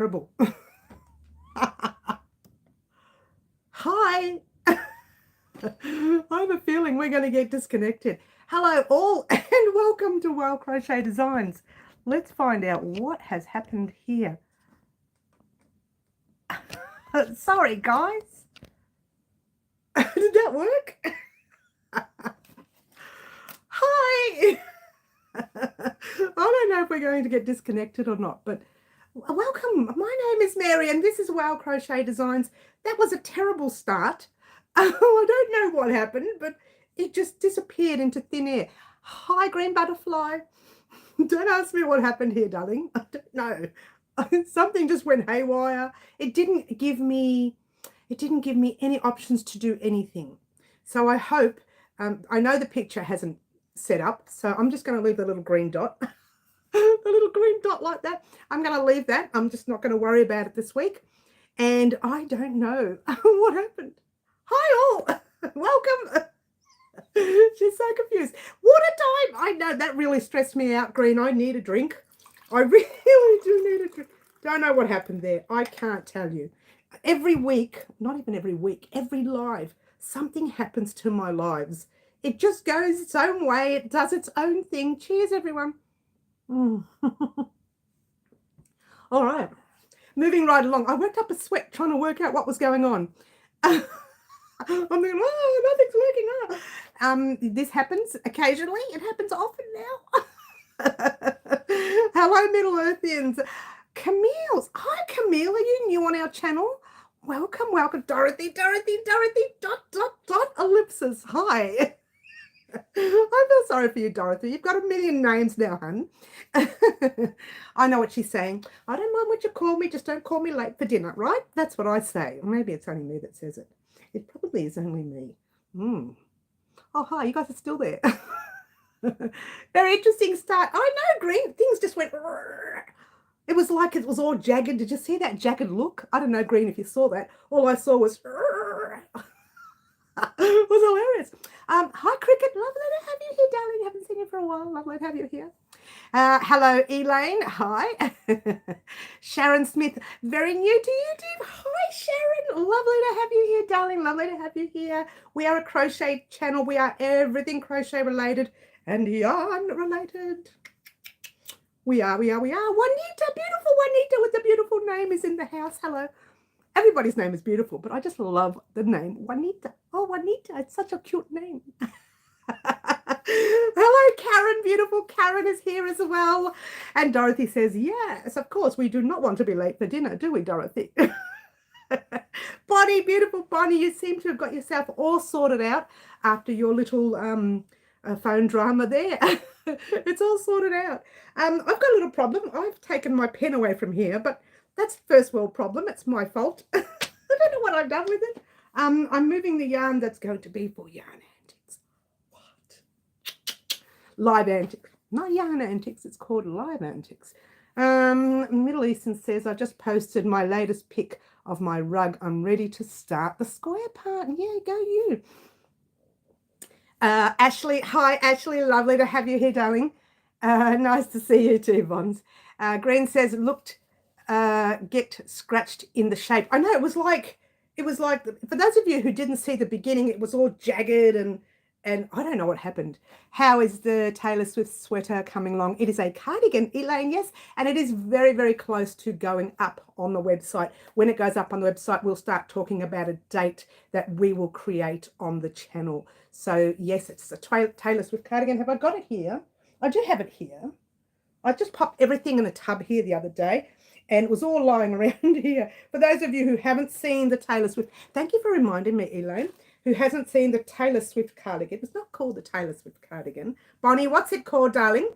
terrible. Hi. I have a feeling we're going to get disconnected. Hello all and welcome to Wild Crochet Designs. Let's find out what has happened here. Sorry guys. Did that work? Hi. I don't know if we're going to get disconnected or not, but welcome. My name is Mary and this is Wild Crochet Designs. That was a terrible start. I don't know what happened, but it just disappeared into thin air. Hi, green butterfly. Don't ask me what happened here, darling. I don't know. Something just went haywire. It didn't give me any options to do anything. So I hope, I know the picture hasn't set up, so I'm just going to leave the little green dot. The little green dot like that. I'm going to leave that. I'm just not going to worry about it this week. And I don't know what happened. Hi all. Welcome. She's so confused. What a time. I know that really stressed me out, Green. I need a drink. I really do need a drink. Don't know what happened there. I can't tell you. Every week, not even every week, every live, something happens to my lives. It just goes its own way. It does its own thing. Cheers, everyone. All right. Moving right along. I worked up a sweat trying to work out what was going on. I'm thinking, oh, nothing's working out. This happens occasionally. It happens often now. Hello, Middle Earthians. Camille's. Hi, Camille. Are you new on our channel? Welcome, welcome. Dorothy, ellipsis. Hi. I feel sorry for you, Dorothy. You've got a million names now, hun. I know what she's saying. I don't mind what you call me, just don't call me late for dinner, right? That's what I say. Or maybe it's only me that says it. It probably is only me. Oh, hi, you guys are still there. Very interesting start. I know, Green. Things just went... It was like it was all jagged. Did you see that jagged look? I don't know, Green, if you saw that. All I saw was... It was hilarious. Hi, Cricket. Lovely to have you here, darling. Haven't seen you for a while. Lovely to have you here. Hello, Elaine. Hi. Sharon Smith. Very new to YouTube. Hi, Sharon. Lovely to have you here, darling. Lovely to have you here. We are a crochet channel. We are everything crochet related and yarn related. We are. Juanita, beautiful Juanita with the beautiful name is in the house. Hello. Everybody's name is beautiful, but I just love the name Juanita. Oh, Juanita, it's such a cute name. Hello, Karen. Beautiful Karen is here as well. And Dorothy says, yes, of course, we do not want to be late for dinner, do we, Dorothy? Bonnie, beautiful Bonnie, you seem to have got yourself all sorted out after your little phone drama there. It's all sorted out. I've got a little problem. I've taken my pen away from here, but that's first world problem. It's my fault. I don't know what I've done with it. I'm moving the yarn that's going to be for yarn antics. What? Live antics. Not yarn antics. It's called live antics. Middle Eastern says, I just posted my latest pic of my rug. I'm ready to start the square part. Yeah, go you. Ashley. Hi, Ashley. Lovely to have you here, darling. Nice to see you too, Vons. Green says, looked... get scratched in the shape. I know it was like for those of you who didn't see the beginning, it was all jagged and I don't know what happened. How is the Taylor Swift sweater coming along? It is a cardigan, Elaine, yes, and it is very, very close to going up on the website. When it goes up on the website, we'll start talking about a date that we will create on the channel. So yes, it's a Taylor Swift cardigan. Have I got it here? I do have it here. I just popped everything in a tub here the other day. And it was all lying around here. For those of you who haven't seen the Taylor Swift, thank you for reminding me, Elaine, who hasn't seen the Taylor Swift cardigan. It's not called the Taylor Swift cardigan. Bonnie, what's it called, darling?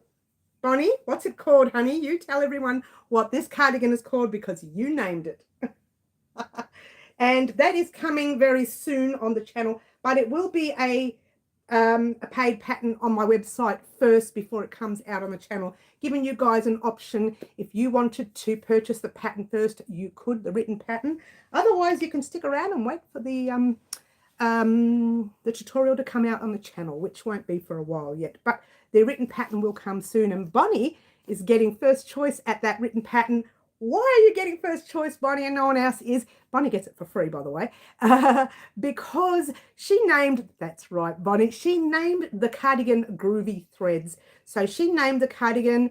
Bonnie, what's it called, honey? You tell everyone what this cardigan is called because you named it. And that is coming very soon on the channel, but it will be a paid pattern on my website first before it comes out on the channel, giving you guys an option. If you wanted to purchase the pattern first, you could, the written pattern. Otherwise, you can stick around and wait for the tutorial to come out on the channel, which won't be for a while yet, but the written pattern will come soon. And Bonnie is getting first choice at that written pattern Why are you getting first choice, Bonnie, and no one else is? Bonnie gets it for free, by the way, because she named, that's right, Bonnie, she named the cardigan Groovy Threads. So she named the cardigan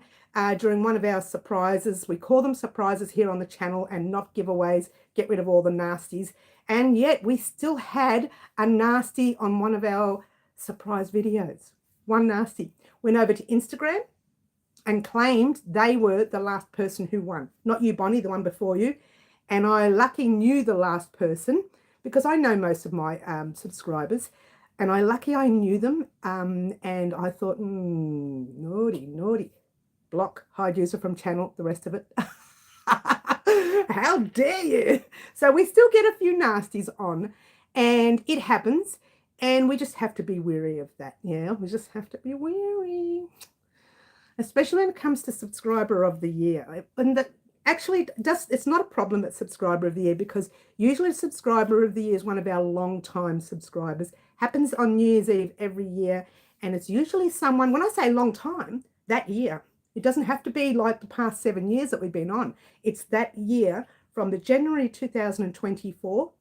during one of our surprises. We call them surprises here on the channel and not giveaways, get rid of all the nasties. And yet we still had a nasty on one of our surprise videos. One nasty. Went over to Instagram and claimed they were the last person who won. Not you, Bonnie, the one before you. And I lucky knew the last person because I know most of my subscribers. And I knew them. And I thought, naughty, naughty. Block, hide user from channel, the rest of it. How dare you? So we still get a few nasties on, and it happens, and we just have to be wary of that. Yeah, we just have to be wary, especially when it comes to subscriber of the year. And that actually does, it's not a problem at subscriber of the year, because usually subscriber of the year is one of our long time subscribers. Happens on New Year's Eve every year, and it's usually someone, when I say long time, that year. It doesn't have to be like the past 7 years that we've been on. It's that year from the January 2024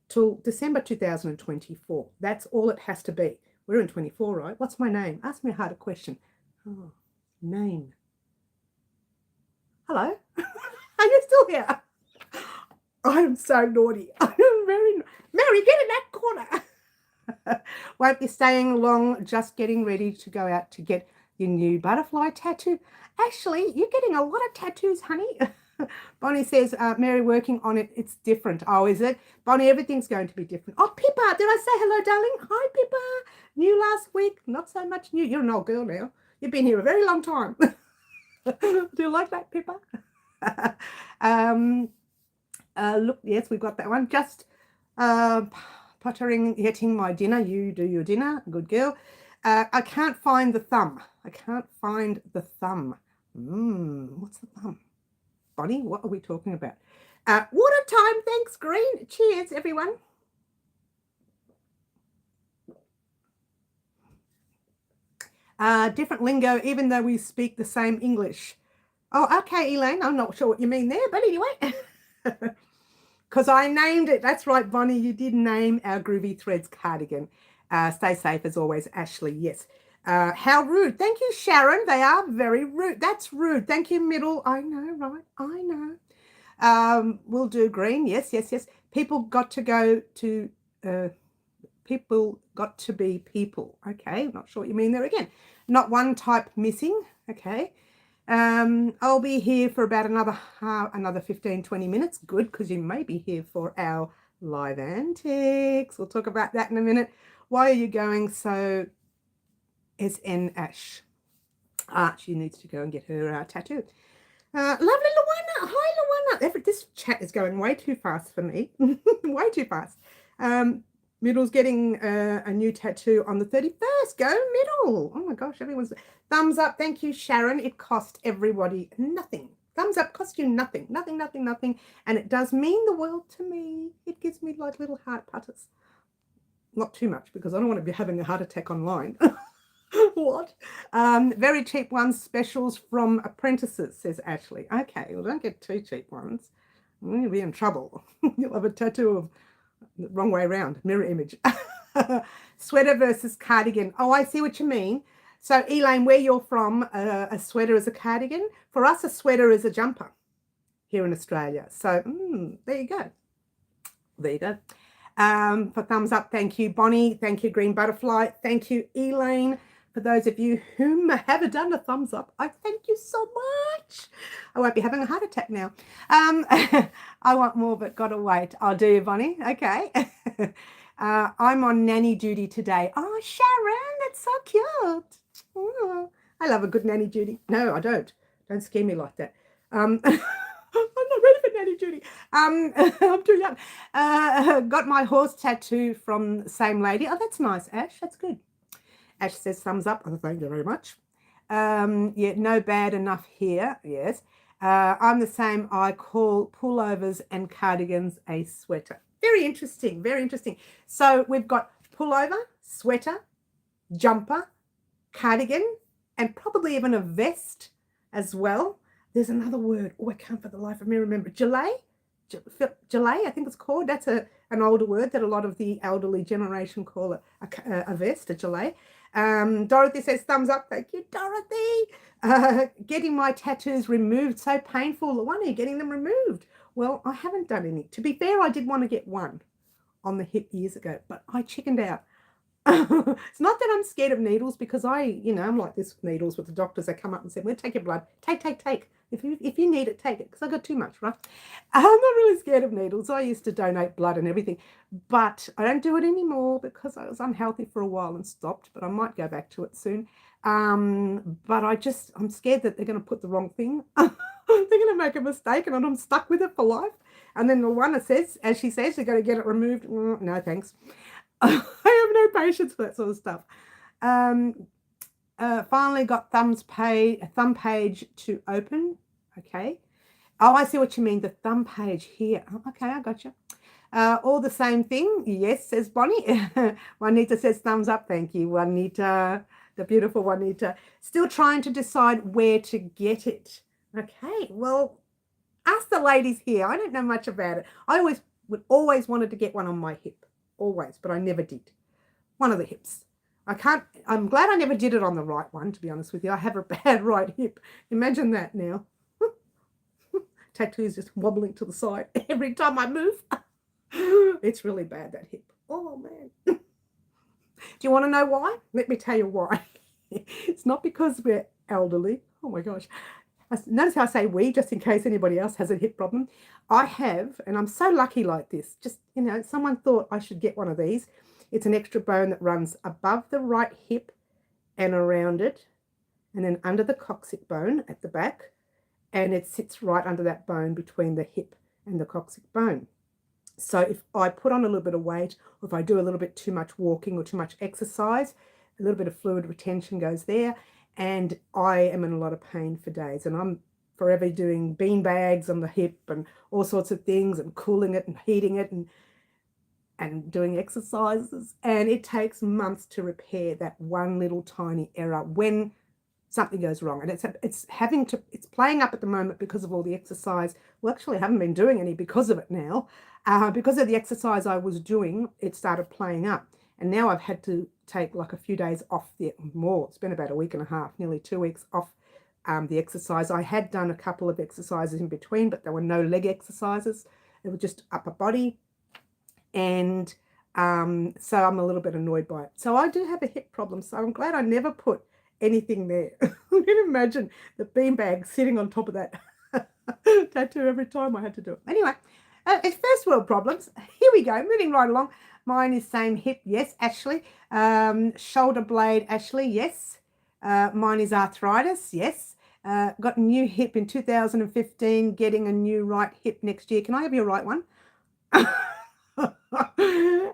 till December 2024. That's all it has to be. We're in 24, right? What's my name? Ask me a harder question. Oh, name. Hello? Are you still here? I'm so naughty. I'm very Mary, get in that corner. Won't be staying long, just getting ready to go out to get your new butterfly tattoo. Actually, you're getting a lot of tattoos, honey. Bonnie says, Mary, working on it. It's different. Oh, is it? Bonnie, everything's going to be different. Oh, Pippa, did I say hello, darling? Hi, Pippa. New last week. Not so much new. You're an old girl now. You've been here a very long time. Do you like that, Pippa? Look, yes, we've got that one. Just puttering, getting my dinner. You do your dinner. Good girl. I can't find the thumb. I can't find the thumb. What's the thumb? Bonnie, what are we talking about? Water time. Thanks, Green. Cheers, everyone. Different lingo, even though we speak the same English. Oh, okay, Elaine. I'm not sure what you mean there, but anyway. Because I named it. That's right, Bonnie. You did name our Groovy Threads cardigan. Stay safe as always, Ashley. Yes. How rude. Thank you, Sharon. They are very rude. That's rude. Thank you, Middle. I know, right? I know. We'll do Green. Yes, yes, yes. People got to go to, people got to be people. Okay. Not sure what you mean there again. Not one type missing. Okay. I'll be here for about another 15, 20 minutes. Good, because you may be here for our live antics. We'll talk about that in a minute. Why are you going so SN Ash? She needs to go and get her tattoo. Lovely Luana. Hi, Luana. This chat is going way too fast for me. Way too fast. Middle's getting a new tattoo on the 31st. Go Middle. Oh my gosh, everyone's thumbs up. Thank you, Sharon. It cost everybody nothing. Thumbs up cost you nothing. Nothing, nothing, nothing. And it does mean the world to me. It gives me like little heart putters. Not too much, because I don't want to be having a heart attack online. What? Very cheap ones, specials from apprentices, says Ashley. Okay, well, don't get too cheap ones. You'll be in trouble. You'll have a tattoo of the wrong way around, mirror image. Sweater versus cardigan. Oh, I see what you mean. So, Elaine, where you're from, a sweater is a cardigan. For us, a sweater is a jumper here in Australia. So, there you go. There you go. For thumbs up, thank you, Bonnie. Thank you, Green Butterfly. Thank you, Elaine. For those of you whom have done a thumbs up, I thank you so much. I won't be having a heart attack now. I want more, but gotta wait. I'll do, Bonnie. Okay. I'm on nanny duty today. Oh, Sharon, that's so cute. Oh, I love a good nanny duty. No, I don't. Don't scare me like that. I'm not ready for nanny duty. I'm too young. Got my horse tattoo from the same lady. Oh, that's nice, Ash. That's good. Ash says thumbs up. Oh, thank you very much. Yeah, no bad enough here. Yes. I'm the same. I call pullovers and cardigans a sweater. Very interesting. Very interesting. So we've got pullover, sweater, jumper, cardigan, and probably even a vest as well. There's another word. Oh, I can't for the life of me remember. Gelée? Gelée, I think it's called. That's an older word that a lot of the elderly generation call a vest, a gelée. Dorothy says, thumbs up. Thank you, Dorothy. Getting my tattoos removed. So painful. When are you getting them removed? Well, I haven't done any. To be fair, I did want to get one on the hip years ago, but I chickened out. It's not that I'm scared of needles, because I'm like this with needles with the doctors. They come up and say, we'll take your blood. Take. If you need it, take it, because I got too much, right? I'm not really scared of needles. I used to donate blood and everything, but I don't do it anymore because I was unhealthy for a while and stopped, but I might go back to it soon. But I'm scared that they're going to put the wrong thing. They're going to make a mistake and I'm stuck with it for life. And then the one that says, as she says, they're going to get it removed. No, thanks. I have no patience for that sort of stuff. Finally got thumb page to open. Okay. Oh, I see what you mean. The thumb page here. Oh, okay, I got you. All the same thing. Yes, says Bonnie. Juanita says thumbs up. Thank you, Juanita. The beautiful Juanita. Still trying to decide where to get it. Okay, well, ask the ladies here. I don't know much about it. I always wanted to get one on my hip. Always, but I never did. One of the hips. I'm glad I never did it on the right one, to be honest with you. I have a bad right hip. Imagine that now. Tattoos just wobbling to the side every time I move. It's really bad, that hip. Oh, man. Do you want to know why? Let me tell you why. It's not because we're elderly. Oh, my gosh. Notice how I say we, just in case anybody else has a hip problem. I have, and I'm so lucky like this. Just, someone thought I should get one of these. It's an extra bone that runs above the right hip and around it, and then under the coccyx bone at the back, and it sits right under that bone between the hip and the coccyx bone. So if I put on a little bit of weight, or if I do a little bit too much walking or too much exercise, a little bit of fluid retention goes there, and I am in a lot of pain for days. And I'm forever doing bean bags on the hip and all sorts of things, and cooling it and heating it and doing exercises. And it takes months to repair that one little tiny error when something goes wrong. And it's playing up at the moment because of all the exercise. Well, actually, I haven't been doing any because of it now. Because of the exercise I was doing, it started playing up. And now I've had to take like a few days off more. It's been about a week and a half, nearly 2 weeks off the exercise. I had done a couple of exercises in between, but there were no leg exercises. It was just upper body. And so I'm a little bit annoyed by it. So I do have a hip problem. So I'm glad I never put anything there. I can imagine the beanbag sitting on top of that tattoo every time I had to do it. Anyway, it's first world problems. Here we go, moving right along. Mine is same hip, yes, Ashley. Shoulder blade, Ashley, yes. Mine is arthritis, yes. Got a new hip in 2015, getting a new right hip next year. Can I have your right one?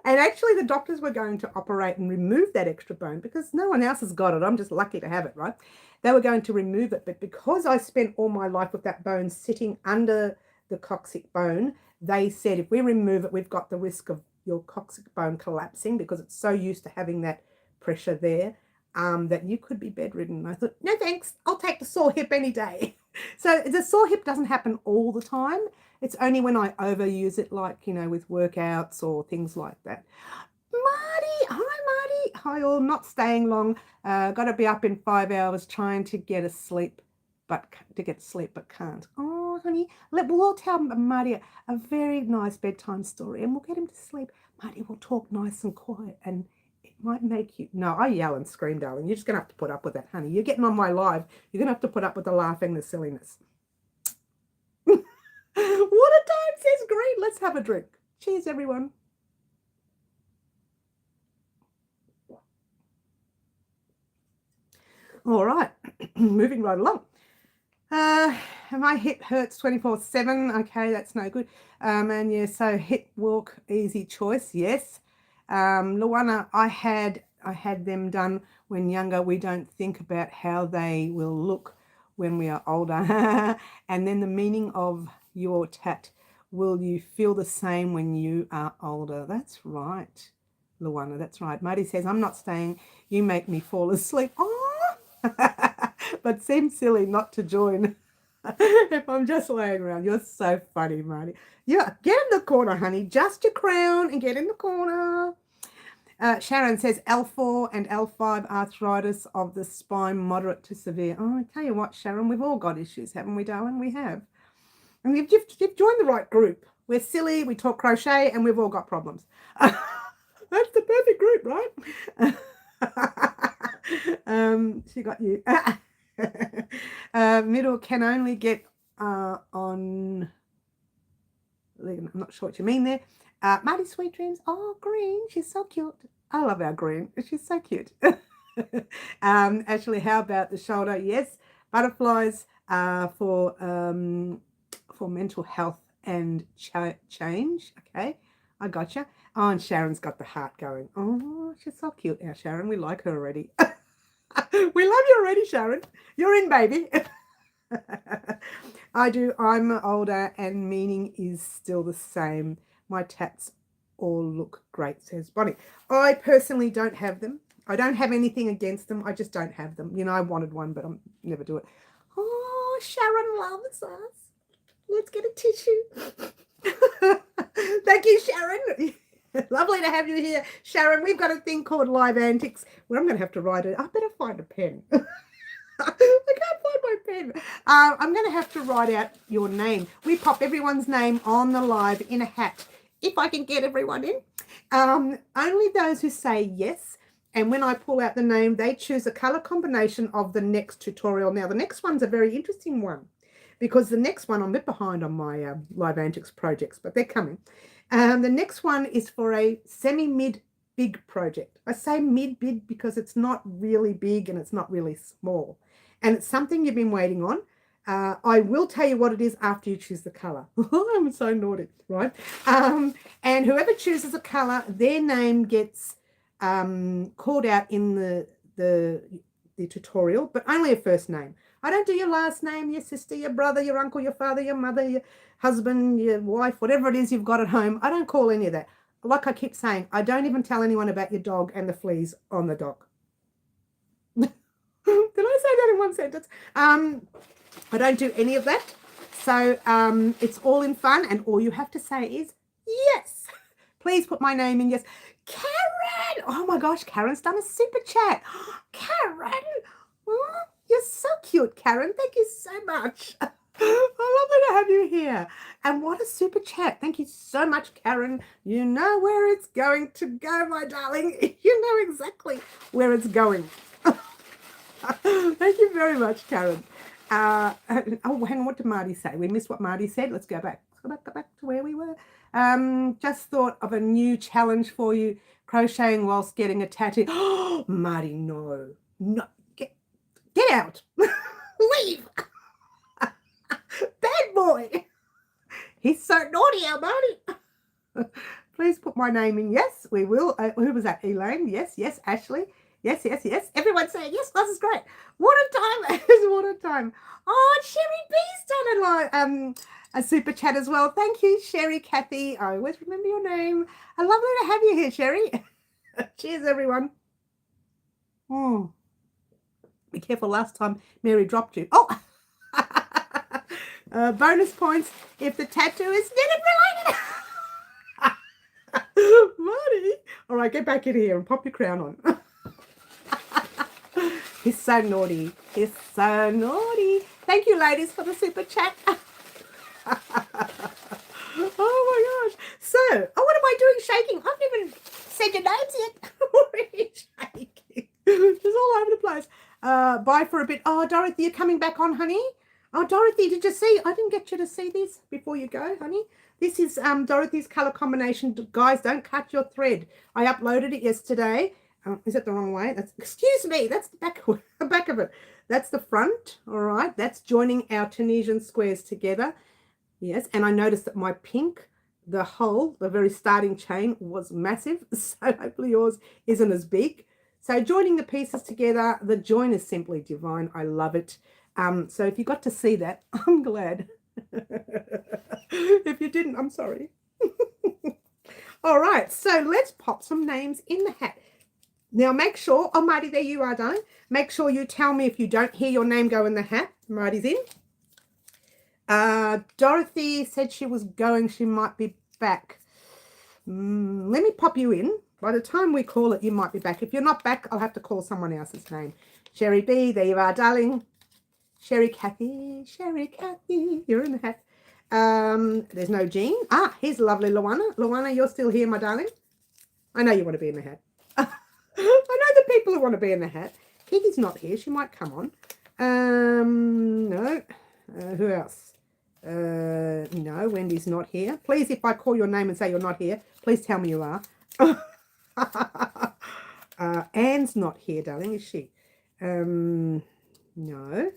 And actually the doctors were going to operate and remove that extra bone because no one else has got it. I'm just lucky to have it, right? They were going to remove it, but because I spent all my life with that bone sitting under the coccyx bone, they said if we remove it, we've got the risk of your coccyx bone collapsing because it's so used to having that pressure there that you could be bedridden. And I thought, no thanks, I'll take the sore hip any day. So the sore hip doesn't happen all the time. It's only when I overuse it, like, with workouts or things like that. Marty, hi Marty. Hi all, not staying long. Got to be up in 5 hours trying to get sleep, but can't. Oh, honey, we'll all tell Marty a very nice bedtime story and we'll get him to sleep. Marty will talk nice and quiet and it might make you... No, I yell and scream, darling. You're just going to have to put up with that, honey. You're getting on my live. You're going to have to put up with the laughing, the silliness. What a time, says Green. Let's have a drink. Cheers, everyone. All right, moving right along. My hip hurts 24/7. Okay, that's no good. And yeah, so hip walk, easy choice. Yes. Luana, I had them done when younger. We don't think about how they will look when we are older. And then the meaning of your tat, will you feel the same when you are older? That's right, Luana, that's right. Marty says, I'm not staying. You make me fall asleep. Oh, but seems silly not to join. If I'm just laying around. You're so funny, Marty. Yeah, get in the corner, honey. Just your crown and get in the corner. Sharon says L4 and L5 arthritis of the spine, moderate to severe. Oh, I tell you what, Sharon, we've all got issues, haven't we, darling? We have. And you've joined the right group. We're silly, we talk crochet, and we've all got problems. That's the perfect group, right? She got you. Middle can only get on... I'm not sure what you mean there. Marty Sweet Dreams. Oh, Green. She's so cute. I love our Green. She's so cute. Actually, how about the shoulder? Yes. Butterflies for mental health and change. Okay. I gotcha. Oh, and Sharon's got the heart going. Oh, she's so cute. Our Sharon. We like her already. We love you already, Sharon. You're in, baby. I do. I'm older and meaning is still the same. My tats all look great, says Bonnie. I personally don't have them. I don't have anything against them. I just don't have them. You know, I wanted one, but I'll never do it. Oh, Sharon loves us. Let's get a tissue. Thank you, Sharon. Lovely to have you here. Sharon, we've got a thing called Live Antics where I'm going to have to write it. I better find a pen. I can't find my pen. I'm going to have to write out your name. We pop everyone's name on the live in a hat, if I can get everyone in. Only those who say yes. And when I pull out the name, they choose a color combination of the next tutorial. Now, the next one's a very interesting one because the next one, I'm a bit behind on my Live Antics projects, but they're coming. The next one is for a semi-mid big project. I say mid-big because it's not really big and it's not really small. And it's something you've been waiting on. I will tell you what it is after you choose the color. I'm so naughty, right? And whoever chooses a color, their name gets called out in the tutorial, but only a first name. I don't do your last name, your sister, your brother, your uncle, your father, your mother, your husband, your wife, whatever it is you've got at home. I don't call any of that. Like I keep saying, I don't even tell anyone about your dog and the fleas on the dog. Did I say that in one sentence? I don't do any of that. So it's all in fun, and all you have to say is yes. Please put my name in yes. Karen! Oh my gosh, Karen's done a super chat. Karen! Oh, you're so cute, Karen. Thank you so much. Lovely to have you here. And what a super chat. Thank you so much, Karen. You know where it's going to go, my darling. You know exactly where it's going. Thank you very much, Karen. Oh, hang on. What did Marty say? We missed what Marty said. Let's go back. Let's go back to where we were. Just thought of a new challenge for you. Crocheting whilst getting a tattoo. Oh, Marty, no. No. Get out. Leave. Bad boy. He's so naughty, our Marty. Please put my name in. Yes, we will. Who was that? Elaine? Yes, yes. Ashley? Yes, yes, yes. Everyone's saying, yes, this is great. What a time. What a time. Oh, Sherry B's done a super chat as well. Thank you, Sherry, Kathy. I always remember your name. Lovely to have you here, Sherry. Cheers, everyone. Be careful last time Mary dropped you. Oh, bonus points if the tattoo is knitted related. Marty. All right, get back in here and pop your crown on. He's so naughty. He's so naughty. Thank you, ladies, for the super chat. Oh, my gosh. So, what am I doing shaking? I haven't even said your names yet. I'm already shaking. It's all over the place. Bye for a bit. Oh, Dorothy, you're coming back on, honey? Oh, Dorothy, did you see? I didn't get you to see this before you go, honey. This is Dorothy's colour combination. Guys, don't cut your thread. I uploaded it yesterday. Is it the wrong way? Excuse me, that's the back of it. That's the front, all right? That's joining our Tunisian squares together. Yes, and I noticed that my pink, the very starting chain was massive, so hopefully yours isn't as big. So joining the pieces together, the join is simply divine. I love it. So if you got to see that, I'm glad. If you didn't, I'm sorry. All right, so let's pop some names in the hat. Now make sure, oh Marty, there you are, darling. Make sure you tell me if you don't hear your name go in the hat. Marty's in. Dorothy said she was going. She might be back. Let me pop you in. By the time we call it, you might be back. If you're not back, I'll have to call someone else's name. Sherry B, there you are, darling. Sherry Cathy, you're in the hat. There's no Jean. Here's lovely Luana. Luana, you're still here, my darling. I know you want to be in the hat. I know the people who want to be in the hat. Kiki's not here. She might come on. No. Who else? No, Wendy's not here. Please, if I call your name and say you're not here, please tell me you are. Anne's not here, darling, is she? No.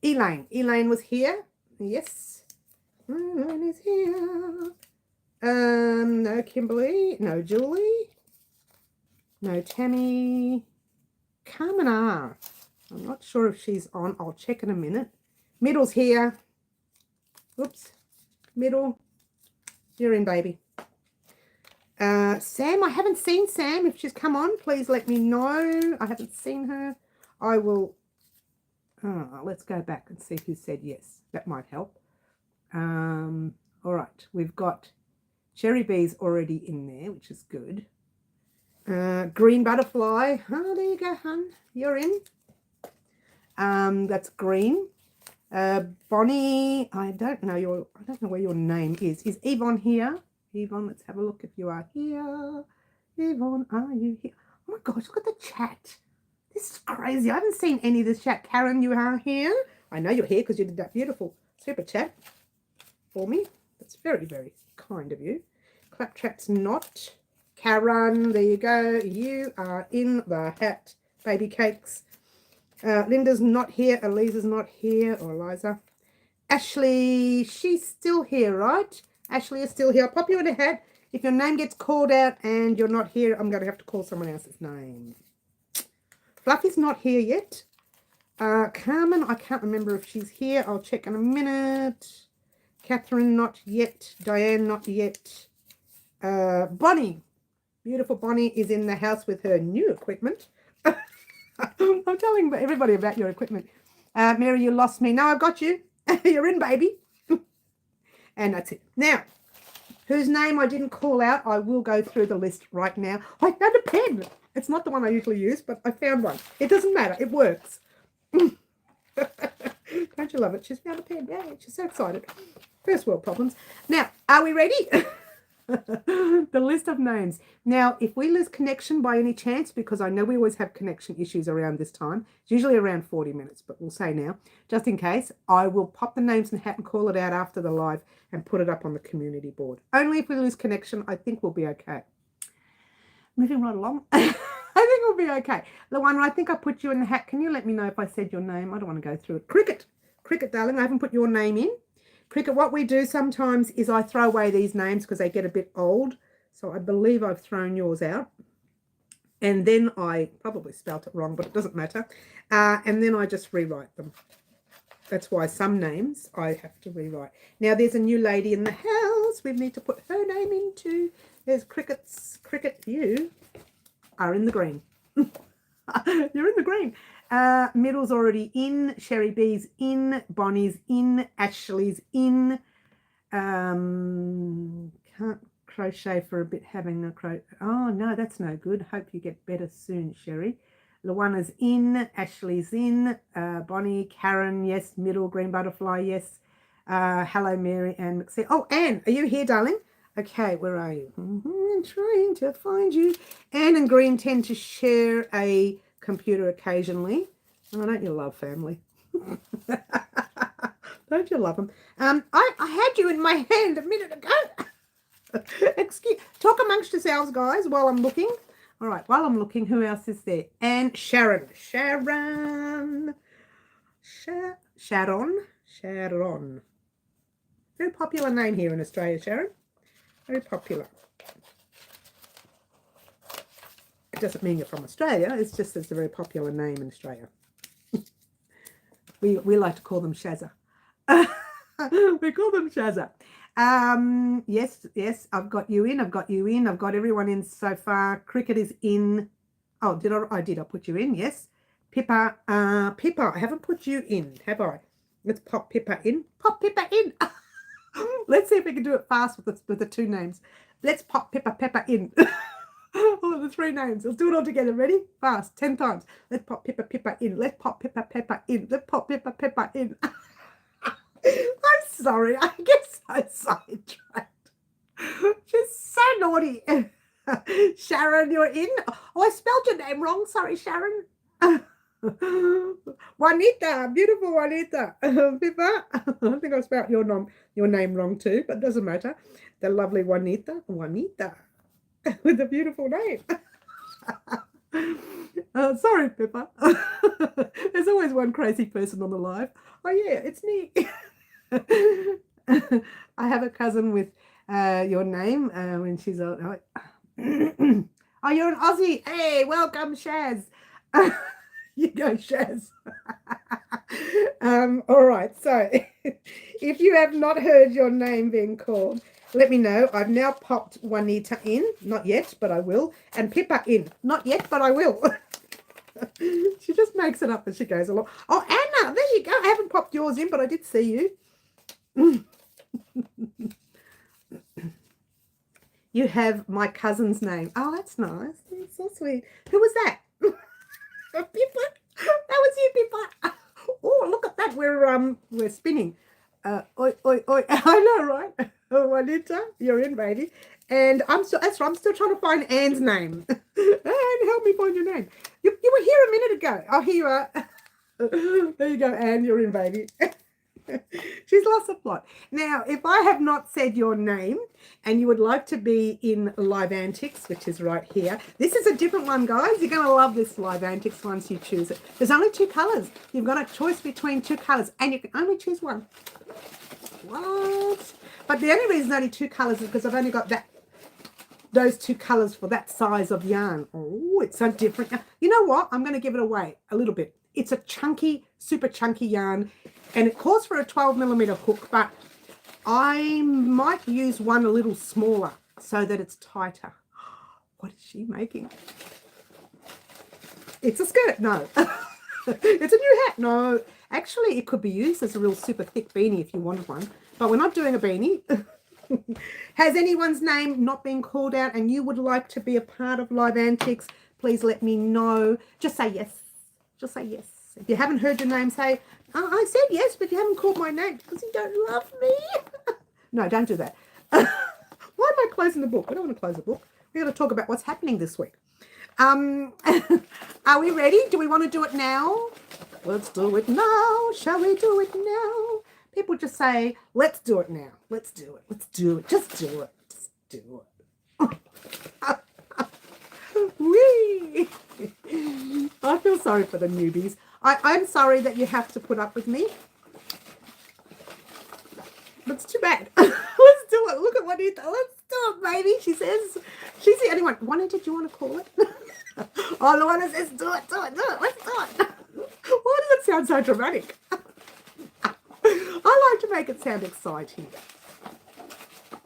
Elaine was here. Yes. Elaine is here. No Kimberly. No Julie. No Tammy. Carmen R. I'm not sure if she's on. I'll check in a minute. Middle's here. Oops. Middle. You're in, baby. Sam, I haven't seen Sam. If she's come on, please let me know. I haven't seen her. I will. Let's go back and see who said yes. That might help. All right. We've got Cherry B's already in there, which is good. Green Butterfly. Oh, there you go, hun. You're in. That's green. Bonnie, I don't know where your name is. Is Yvonne here? Yvonne, let's have a look if you are here. Yvonne, are you here? Oh my gosh, look at the chat. This is crazy. I haven't seen any of this chat. Karen, you are here. I know you're here because you did that beautiful super chat for me. That's very, very kind of you. Claptrap's not. Karen, there you go. You are in the hat. Baby cakes. Linda's not here. Eliza's not here. Or Eliza. Ashley, she's still here, right? Ashley is still here. I'll pop you in a hat. If your name gets called out and you're not here, I'm going to have to call someone else's name. Fluffy's not here yet. Carmen, I can't remember if she's here. I'll check in a minute. Catherine, not yet. Diane, not yet. Bonnie, beautiful Bonnie is in the house with her new equipment. I'm telling everybody about your equipment. Mary, you lost me. No, I've got you. You're in, baby. And that's it. Now, whose name I didn't call out, I will go through the list right now. I found a pen. It's not the one I usually use, but I found one. It doesn't matter. It works. Don't you love it? She's found a pen. Yeah, she's so excited. First world problems. Now, are we ready? The list of names. Now, if we lose connection by any chance, because I know we always have connection issues around this time, it's usually around 40 minutes, but we'll say now, just in case, I will pop the names in the hat and call it out after the live and put it up on the community board. Only if we lose connection, I think we'll be okay. Moving right along. I think we'll be okay. Luana, I think I put you in the hat. Can you let me know if I said your name? I don't want to go through it. Cricket, darling, I haven't put your name in. Cricket, what we do sometimes is I throw away these names because they get a bit old. So I believe I've thrown yours out. And then I probably spelt it wrong, but it doesn't matter. And then I just rewrite them. That's why some names I have to rewrite. Now, there's a new lady in the house. We need to put her name in too. There's Cricket's. Cricket, you are in the green. You're in the green. Middle's already in. Sherry B's in. Bonnie's in. Ashley's in. Can't crochet for a bit having a crochet. Oh, no, that's no good. Hope you get better soon, Sherry. Luana's in. Ashley's in. Bonnie, Karen, yes. Middle, Green Butterfly, yes. Hello, Mary and Maxine. Oh, Anne, are you here, darling? Okay, where are you? I'm trying to find you. Anne and Green tend to share a computer occasionally. Oh, don't you love family? Don't you love them? I had you in my hand a minute ago. Talk amongst yourselves, guys, while I'm looking. All right, while I'm looking, who else is there? And Sharon. Sharon. Very popular name here in Australia, Sharon. Very popular. It doesn't mean you're from Australia. It's just it's a very popular name in Australia. we like to call them Shazza. We call them Shazza. Yes, I've got you in. I've got everyone in so far. Cricket is in. Oh, did I? I did. I put you in. Yes. Pippa. I haven't put you in, have I? Let's pop Pippa in. Pop Pippa in. Let's see if we can do it fast with the two names. Let's pop Peppa in. Oh, the three names. Let's do it all together. Ready? Fast. 10 times. Let's pop Pippa in. Let's pop Peppa in. Let's pop Peppa in. I'm sorry. I get so sidetracked. She's so naughty. Sharon, you're in. Oh, I spelled your name wrong. Sorry, Sharon. Juanita, beautiful Juanita. Pippa, I think I spelled your name wrong too, but it doesn't matter. The lovely Juanita with a beautiful name. Sorry, Pippa. There's always one crazy person on the live. Oh yeah, it's me. I have a cousin with your name when she's oh, you're an Aussie. Hey, welcome, Shaz. You go, Shaz. All right, so if you have not heard your name being called, let me know. I've now popped Juanita in, not yet, but I will, and Pippa in, not yet, but I will. She just makes it up as she goes along. Oh, Anna, there you go. I haven't popped yours in, but I did see you. You have my cousin's name. Oh, that's nice. That's so sweet. Who was that? Pippa? That was you, Pippa. Oh, look at that. We're spinning. Oi, oi, oi. I know, right? Oh, Juanita, you're in, baby. And I'm still trying to find Anne's name. Anne, help me find your name. You were here a minute ago. Oh, here you are. There you go, Anne. You're in, baby. She's lost a plot. Now, if I have not said your name and you would like to be in Live Antics, which is right here, this is a different one, guys. You're going to love this Live Antics once you choose it. There's only 2 colors. You've got a choice between 2 colors and you can only choose one. What? But the only reason only 2 colors is because I've only got those 2 colors for that size of yarn. Oh, it's so different. You know what? I'm going to give it away a little bit. It's a chunky, super chunky yarn, and it calls for a 12mm hook, but I might use one a little smaller so that it's tighter. What is she making? It's a skirt. No. It's a new hat. No. Actually, it could be used as a real super thick beanie if you wanted one, but we're not doing a beanie. Has anyone's name not been called out and you would like to be a part of Live Antics? Please let me know. Just say yes. Just say yes. If you haven't heard your name, say, oh, I said yes, but you haven't called my name because you don't love me. No, don't do that. Why am I closing the book? I don't want to close the book. We're going to talk about what's happening this week. Are we ready? Do we want to do it now? Let's do it now. Shall we do it now? People just say, let's do it now. Let's do it. Let's do it. Just do it. Just do it. Whee! I feel sorry for the newbies. I'm sorry that you have to put up with me. That's too bad. Let's do it. Look at Juanita. Let's do it, baby. She says, she's the only one. Juanita, do you want to call it? Oh, the one that says, do it, do it, do it. Let's do it. Why does it sound so dramatic? I like to make it sound exciting.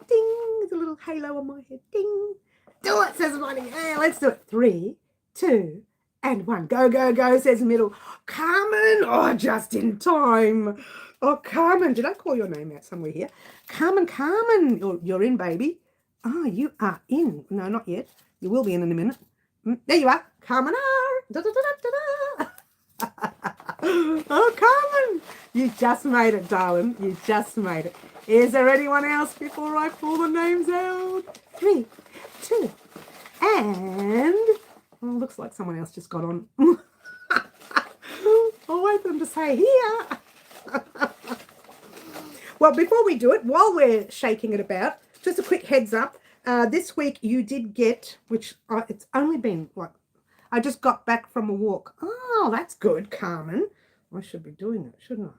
Ding. There's a little halo on my head. Ding. Do it, says Money. Hey, let's do it. 3, 2, and 1. Go, go, go, says Middle. Carmen. Oh, just in time. Oh, Carmen. Did I call your name out somewhere here? Carmen, Carmen. You're in, baby. Oh, you are in. No, not yet. You will be in a minute. There you are. Carmen. Da, da, da, da, da. Oh, Carmen. You just made it, darling. You just made it. Is there anyone else before I pull the names out? 3, 2, and oh, looks like someone else just got on. I'll wait for them to say here. Well, before we do it, while we're shaking it about, just a quick heads up. This week you did get, which it's only been like, I just got back from a walk. Oh, that's good, Carmen. I should be doing that, shouldn't I?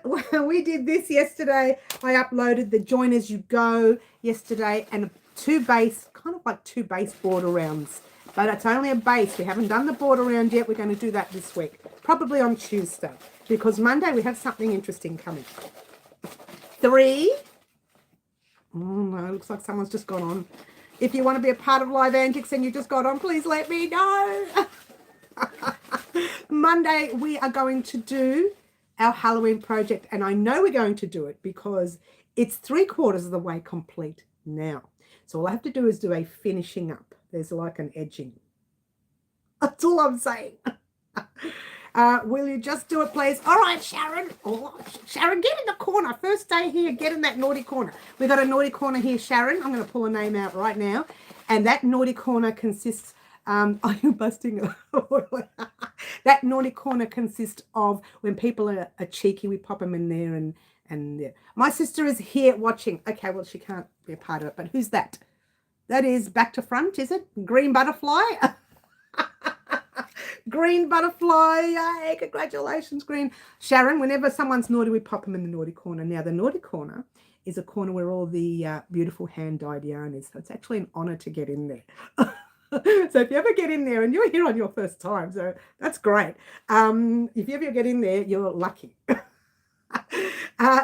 Well, we did this yesterday. I uploaded the Join As You Go yesterday and 2 base, kind of like 2 base border rounds. But it's only a base. We haven't done the border round yet. We're going to do that this week, probably on Tuesday, because Monday we have something interesting coming. 3. Oh, no, looks like someone's just gone on. If you want to be a part of Live Antics and you just got on, please let me know. Monday, we are going to do our Halloween project, and I know we're going to do it because it's 3/4 of the way complete now. So all I have to do is do a finishing up. There's like an edging. That's all I'm saying. Will you just do it, please? All right, Sharon. Oh, Sharon, get in the corner. First day here, get in that naughty corner. We got a naughty corner here, Sharon. I'm going to pull a name out right now. And that naughty corner consists, are you busting? That naughty corner consists of when people are cheeky, we pop them in there. And yeah. My sister is here watching. Okay, well, she can't be a part of it, but who's that? That is back to front, is it? Green butterfly? Green butterfly, yay, congratulations, Green. Sharon, whenever someone's naughty, we pop them in the naughty corner. Now, the naughty corner is a corner where all the beautiful hand-dyed yarn is. So it's actually an honor to get in there. So if you ever get in there, and you're here on your first time, so that's great. If you ever get in there, you're lucky.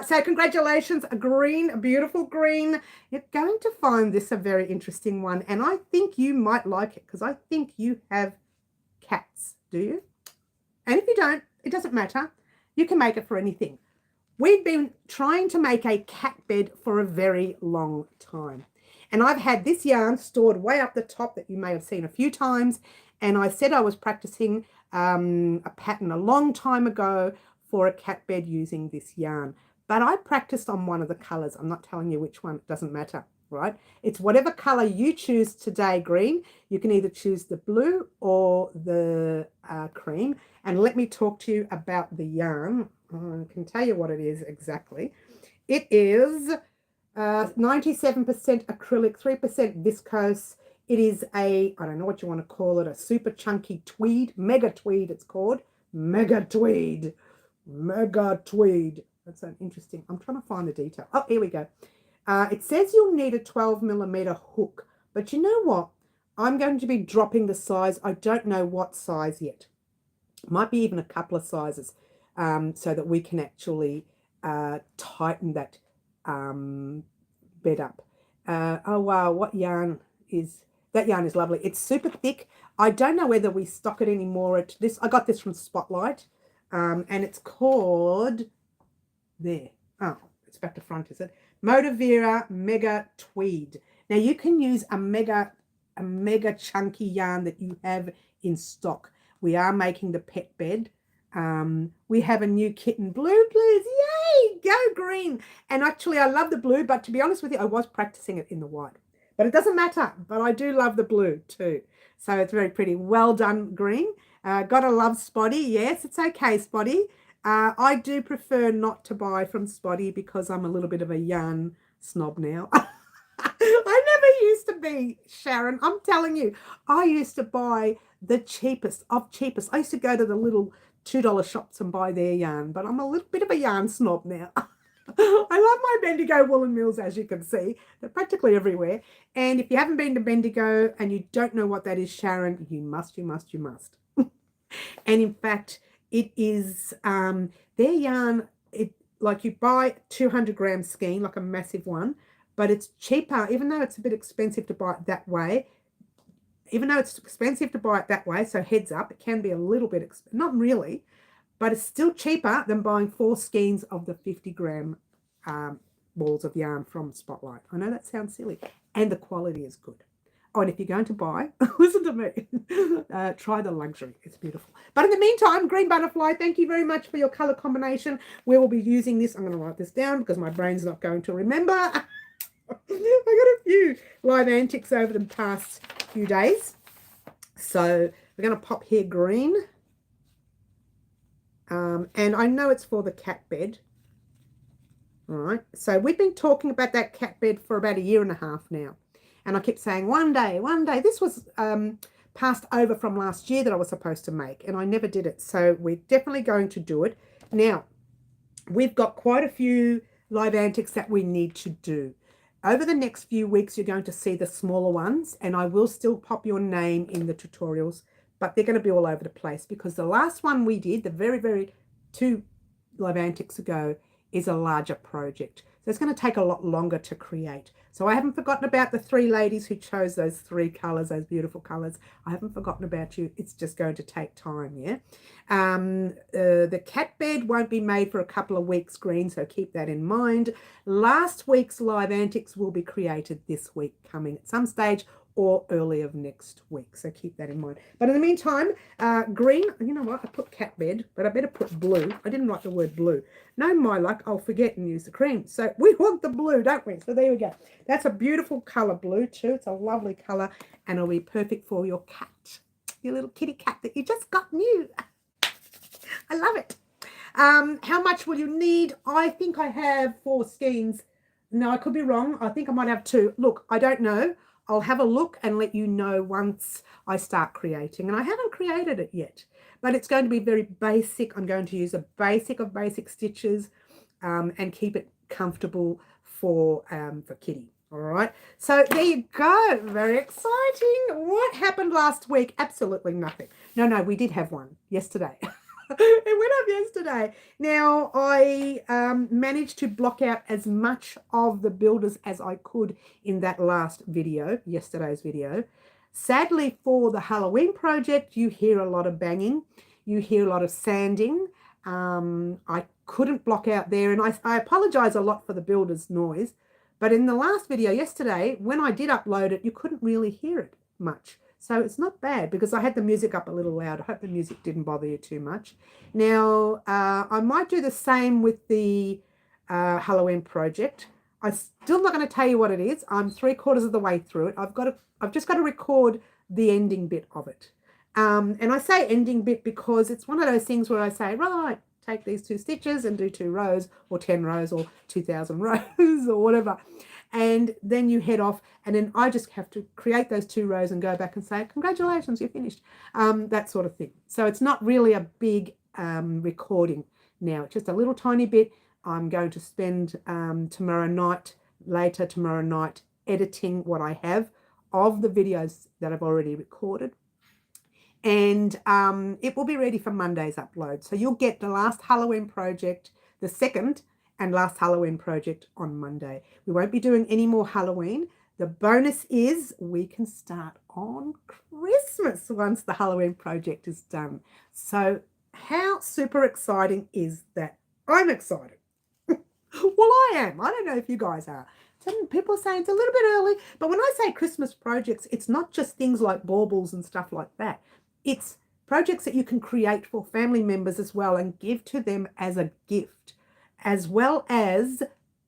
So congratulations, Green, a beautiful Green. You're going to find this a very interesting one, and I think you might like it because I think you have cats, do you? And if you don't, it doesn't matter. You can make it for anything. We've been trying to make a cat bed for a very long time. And I've had this yarn stored way up the top that you may have seen a few times. And I said I was practicing a pattern a long time ago for a cat bed using this yarn. But I practiced on one of the colors. I'm not telling you which one, it doesn't matter. Right? It's whatever color you choose today, Green. You can either choose the blue or the cream. And let me talk to you about the yarn. I can tell you what it is exactly. It is 97% acrylic, 3% viscose. It is I don't know what you want to call it, a super chunky tweed, mega tweed it's called. Mega tweed. Mega tweed. That's an interesting, I'm trying to find the detail. Oh, here we go. It says you'll need a 12mm hook, but you know what? I'm going to be dropping the size. I don't know what size yet. Might be even a couple of sizes so that we can actually tighten that bed up. Oh, wow, what yarn is... That yarn is lovely. It's super thick. I don't know whether we stock it anymore. I got this from Spotlight, and it's called... There. Oh, it's back to front, is it? Motivera Mega Tweed. Now you can use a mega chunky yarn that you have in stock. We are making the pet bed. We have a new kitten, blue blues. Yay! Go Green. And actually I love the blue, but to be honest with you, I was practicing it in the white. But it doesn't matter. But I do love the blue too. So it's very pretty. Well done, Green. Gotta love Spotty. Yes, it's okay, Spotty. I do prefer not to buy from Spotty because I'm a little bit of a yarn snob now. I never used to be, Sharon. I'm telling you, I used to buy the cheapest of cheapest. I used to go to the little $2 shops and buy their yarn, but I'm a little bit of a yarn snob now. I love my Bendigo woolen mills, as you can see. They're practically everywhere. And if you haven't been to Bendigo and you don't know what that is, Sharon, you must. And in fact, it is their yarn, like you buy 200-gram skein, like a massive one, but it's cheaper, even though it's a bit expensive to buy it that way. So heads up, it can be a little bit, not really, but it's still cheaper than buying 4 skeins of the 50-gram balls of yarn from Spotlight. I know that sounds silly, and the quality is good. Oh, and if you're going to buy, listen to me, try the luxury. It's beautiful. But in the meantime, Green Butterfly, thank you very much for your colour combination. We will be using this. I'm going to write this down because my brain's not going to remember. I got a few live antics over the past few days. So we're going to pop here green. And I know it's for the cat bed. All right. So we've been talking about that cat bed for about 1.5 years now. And I kept saying, one day. This was passed over from last year that I was supposed to make, and I never did it. So we're definitely going to do it. Now, we've got quite a few live antics that we need to do. Over the next few weeks, you're going to see the smaller ones, and I will still pop your name in the tutorials, but they're going to be all over the place because the last one we did, the very 2 live antics ago, is a larger project. So it's going to take a lot longer to create. So I haven't forgotten about the 3 ladies who chose those 3 colors, those beautiful colors. I haven't forgotten about you. It's just going to take time, yeah? The cat bed won't be made for a couple of weeks, Green, so keep that in mind. Last week's live antics will be created this week, coming at some stage or early of next week. So keep that in mind. But in the meantime, green, you know what? I put cat bed, but I better put blue. I didn't write the word blue. No, my luck, I'll forget and use the cream. So we want the blue, don't we? So there we go. That's a beautiful color, blue too. It's a lovely color and it'll be perfect for your cat, your little kitty cat that you just got new. I love it. How much will you need? I think I have 4 skeins. No, I could be wrong. I think I might have 2. Look, I don't know. I'll have a look and let you know once I start creating. And I haven't created it yet, but it's going to be very basic. I'm going to use a basic of basic stitches and keep it comfortable for Kitty. All right. So there you go. Very exciting. What happened last week? Absolutely nothing. No, we did have one yesterday. It went up yesterday. Now, I managed to block out as much of the builders as I could in that last video, yesterday's video. Sadly, for the Halloween project, you hear a lot of banging. You hear a lot of sanding. I couldn't block out there, and I apologize a lot for the builder's noise. But in the last video yesterday, when I did upload it, you couldn't really hear it much. So it's not bad because I had the music up a little loud. I hope the music didn't bother you too much. Now, I might do the same with the Halloween project. I'm still not going to tell you what it is. I'm 3/4 of the way through it. I've just got to record the ending bit of it. And I say ending bit because it's one of those things where I say, right, take these 2 stitches and do 2 rows or 10 rows or 2,000 rows or whatever. And then you head off, and then I just have to create those 2 rows and go back and say, congratulations, you're finished. That sort of thing. So it's not really a big recording now. It's just a little tiny bit. I'm going to spend later tomorrow night, editing what I have of the videos that I've already recorded. And it will be ready for Monday's upload. So you'll get the last Halloween project, the second and last Halloween project on Monday. We won't be doing any more Halloween. The bonus is we can start on Christmas once the Halloween project is done. So how super exciting is that? I'm excited. Well, I am. I don't know if you guys are. Some people say it's a little bit early, but when I say Christmas projects, it's not just things like baubles and stuff like that. It's projects that you can create for family members as well and give to them as a gift, as well as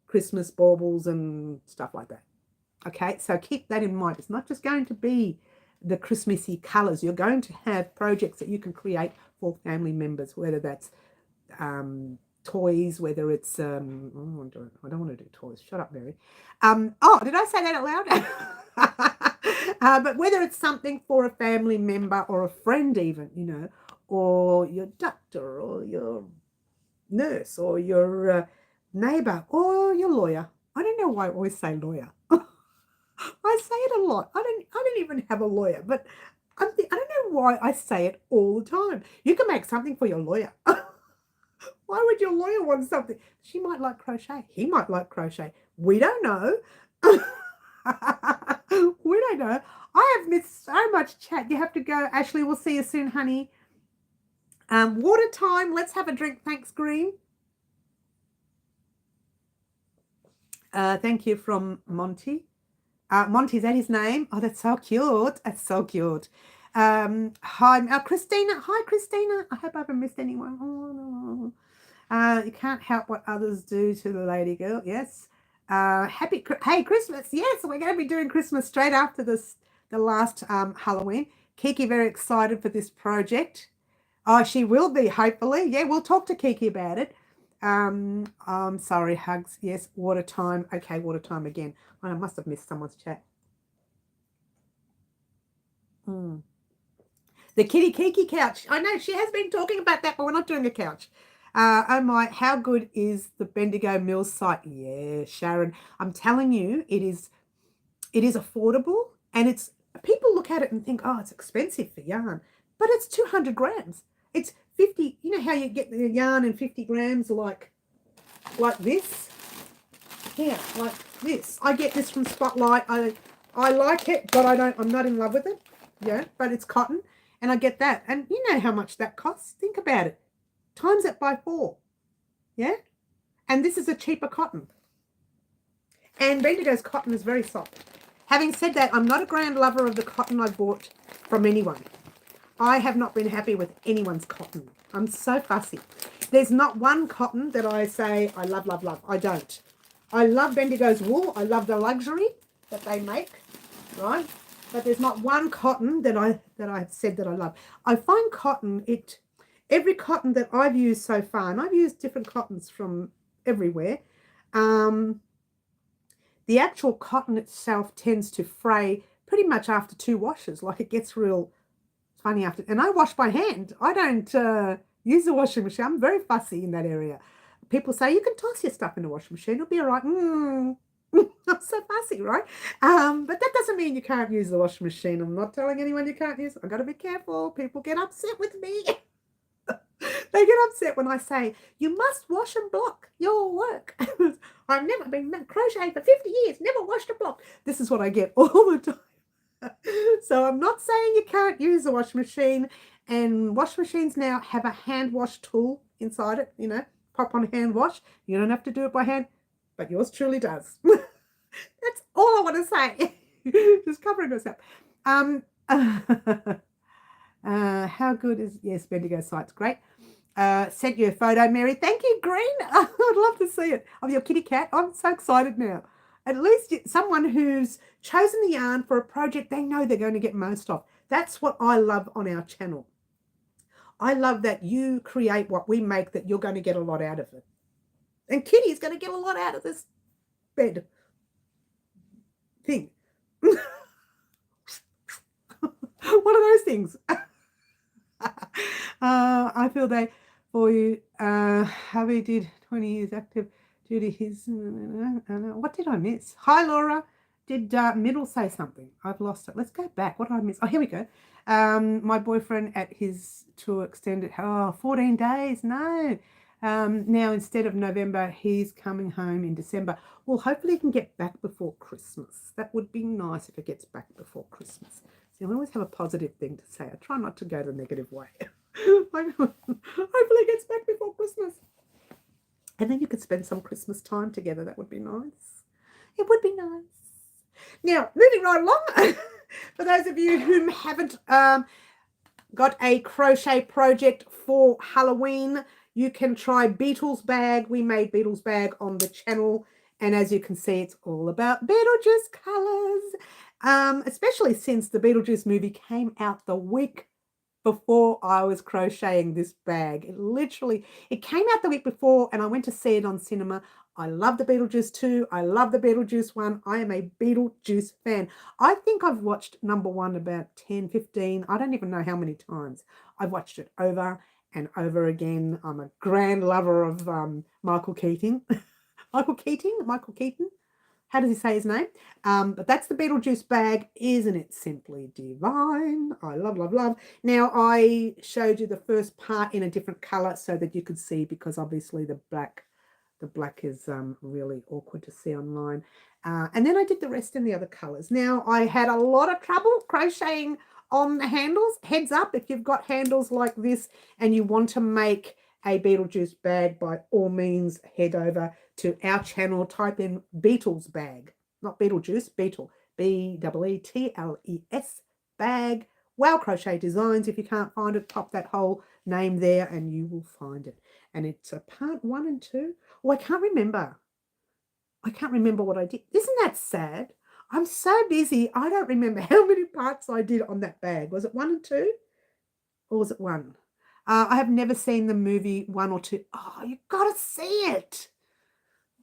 Christmas baubles and stuff like that. Okay, so keep that in mind. It's not just going to be the Christmassy colours. You're going to have projects that you can create for family members, whether that's toys, whether it's, I don't want to do toys. Shut up, Mary. Oh, did I say that out loud? But whether it's something for a family member or a friend even, you know, or your doctor or your nurse or your neighbour or your lawyer. I don't know why I always say lawyer. I say it a lot. I don't even have a lawyer, but I don't know why I say it all the time. You can make something for your lawyer. Why would your lawyer want something? She might like crochet. He might like crochet. We don't know. We don't know. I have missed so much chat. You have to go. Ashley, we'll see you soon, honey. Water time. Let's have a drink. Thanks, Green. Thank you from Monty. Monty, is that his name? Oh, that's so cute. That's so cute. Hi, Christina. Hi, Christina. I hope I haven't missed anyone. Oh, no. You can't help what others do to the lady girl. Yes. Hey, Christmas. Yes, we're going to be doing Christmas straight after the last Halloween. Kiki, very excited for this project. Oh, she will be, hopefully. Yeah, we'll talk to Kiki about it. I'm sorry, hugs. Yes, water time. Okay, water time again. I must have missed someone's chat. The Kitty Kiki couch. I know she has been talking about that, but we're not doing a couch. Oh my, how good is the Bendigo Mills site? Yeah, Sharon. I'm telling you, it is affordable, and it's, people look at it and think, oh, it's expensive for yarn, but it's 200 grams. It's 50, you know how you get the yarn in 50 grams like this? here, like this. I get this from Spotlight. I like it, but I'm not in love with it. Yeah, but it's cotton, and I get that. And you know how much that costs. Think about it. Times it by 4. Yeah? And this is a cheaper cotton. And Bendigo's cotton is very soft. Having said that, I'm not a grand lover of the cotton I bought from anyone. I have not been happy with anyone's cotton. I'm so fussy. There's not one cotton that I say I love, love, love. I don't. I love Bendigo's wool. I love the luxury that they make, right? But there's not one cotton that I've said that I love. I find cotton, every cotton that I've used so far, and I've used different cottons from everywhere, the actual cotton itself tends to fray pretty much after 2 washes. Like it gets real funny after. And I wash by hand. I don't use the washing machine. I'm very fussy in that area. People say you can toss your stuff in the washing machine. It'll be all right. I'm so fussy, right? But that doesn't mean you can't use the washing machine. I'm not telling anyone you can't use it. I've got to be careful. People get upset with me. They get upset when I say, you must wash and block your work. I've never been crocheting for 50 years, never washed a block. This is what I get all the time. So I'm not saying you can't use the washing machine. And washing machines now have a hand wash tool inside it, you know, pop on hand wash. You don't have to do it by hand, but yours truly does. That's all I want to say. Just covering myself. How good is, yes, Bendigo site's great. Sent you a photo, Mary. Thank you, Green. I'd love to see it of your kitty cat. I'm so excited now. At least someone who's chosen the yarn for a project they know they're going to get most of. That's what I love on our channel. I love that you create what we make, that you're going to get a lot out of it. And Kitty's going to get a lot out of this bed thing. One of those things. I feel they for you. Hubby did 20 years active duty. What did I miss? Hi, Laura. Did Middle say something? I've lost it. Let's go back. What did I miss? Oh, here we go. My boyfriend at his tour extended, 14 days. No. Now, instead of November, he's coming home in December. Well, hopefully he can get back before Christmas. That would be nice if it gets back before Christmas. See, I always have a positive thing to say. I try not to go the negative way. Hopefully he gets back before Christmas. And then you could spend some Christmas time together. That would be nice. It would be nice. Now, moving right along, for those of you who haven't got a crochet project for Halloween, you can try Beetle's bag. We made Beetle's bag on the channel, and as you can see, it's all about Beetlejuice colours, especially since the Beetlejuice movie came out the week before I was crocheting this bag. It came out the week before, and I went to see it on cinema. I love the Beetlejuice 2. I love the Beetlejuice 1. I am a Beetlejuice fan. I think I've watched number 1 about 10, 15. I don't even know how many times. I've watched it over and over again. I'm a grand lover of Michael Keaton. Michael Keaton. How does he say his name? But that's the Beetlejuice bag. Isn't it simply divine? I love, love, love. Now, I showed you the first part in a different colour so that you could see, because obviously the black is really awkward to see online. And then I did the rest in the other colours. Now, I had a lot of trouble crocheting on the handles. Heads up, if you've got handles like this and you want to make a Beetlejuice bag, by all means, head over to our channel, type in Beetle's bag, not Beetlejuice, Beetle, Beetles bag. Wow, Crochet Designs. If you can't find it, pop that whole name there and you will find it. And it's a part 1 and 2. Oh, I can't remember. I can't remember what I did. Isn't that sad? I'm so busy. I don't remember how many parts I did on that bag. Was it 1 and 2? Or was it 1? I have never seen the movie 1 or 2. Oh, you've got to see it.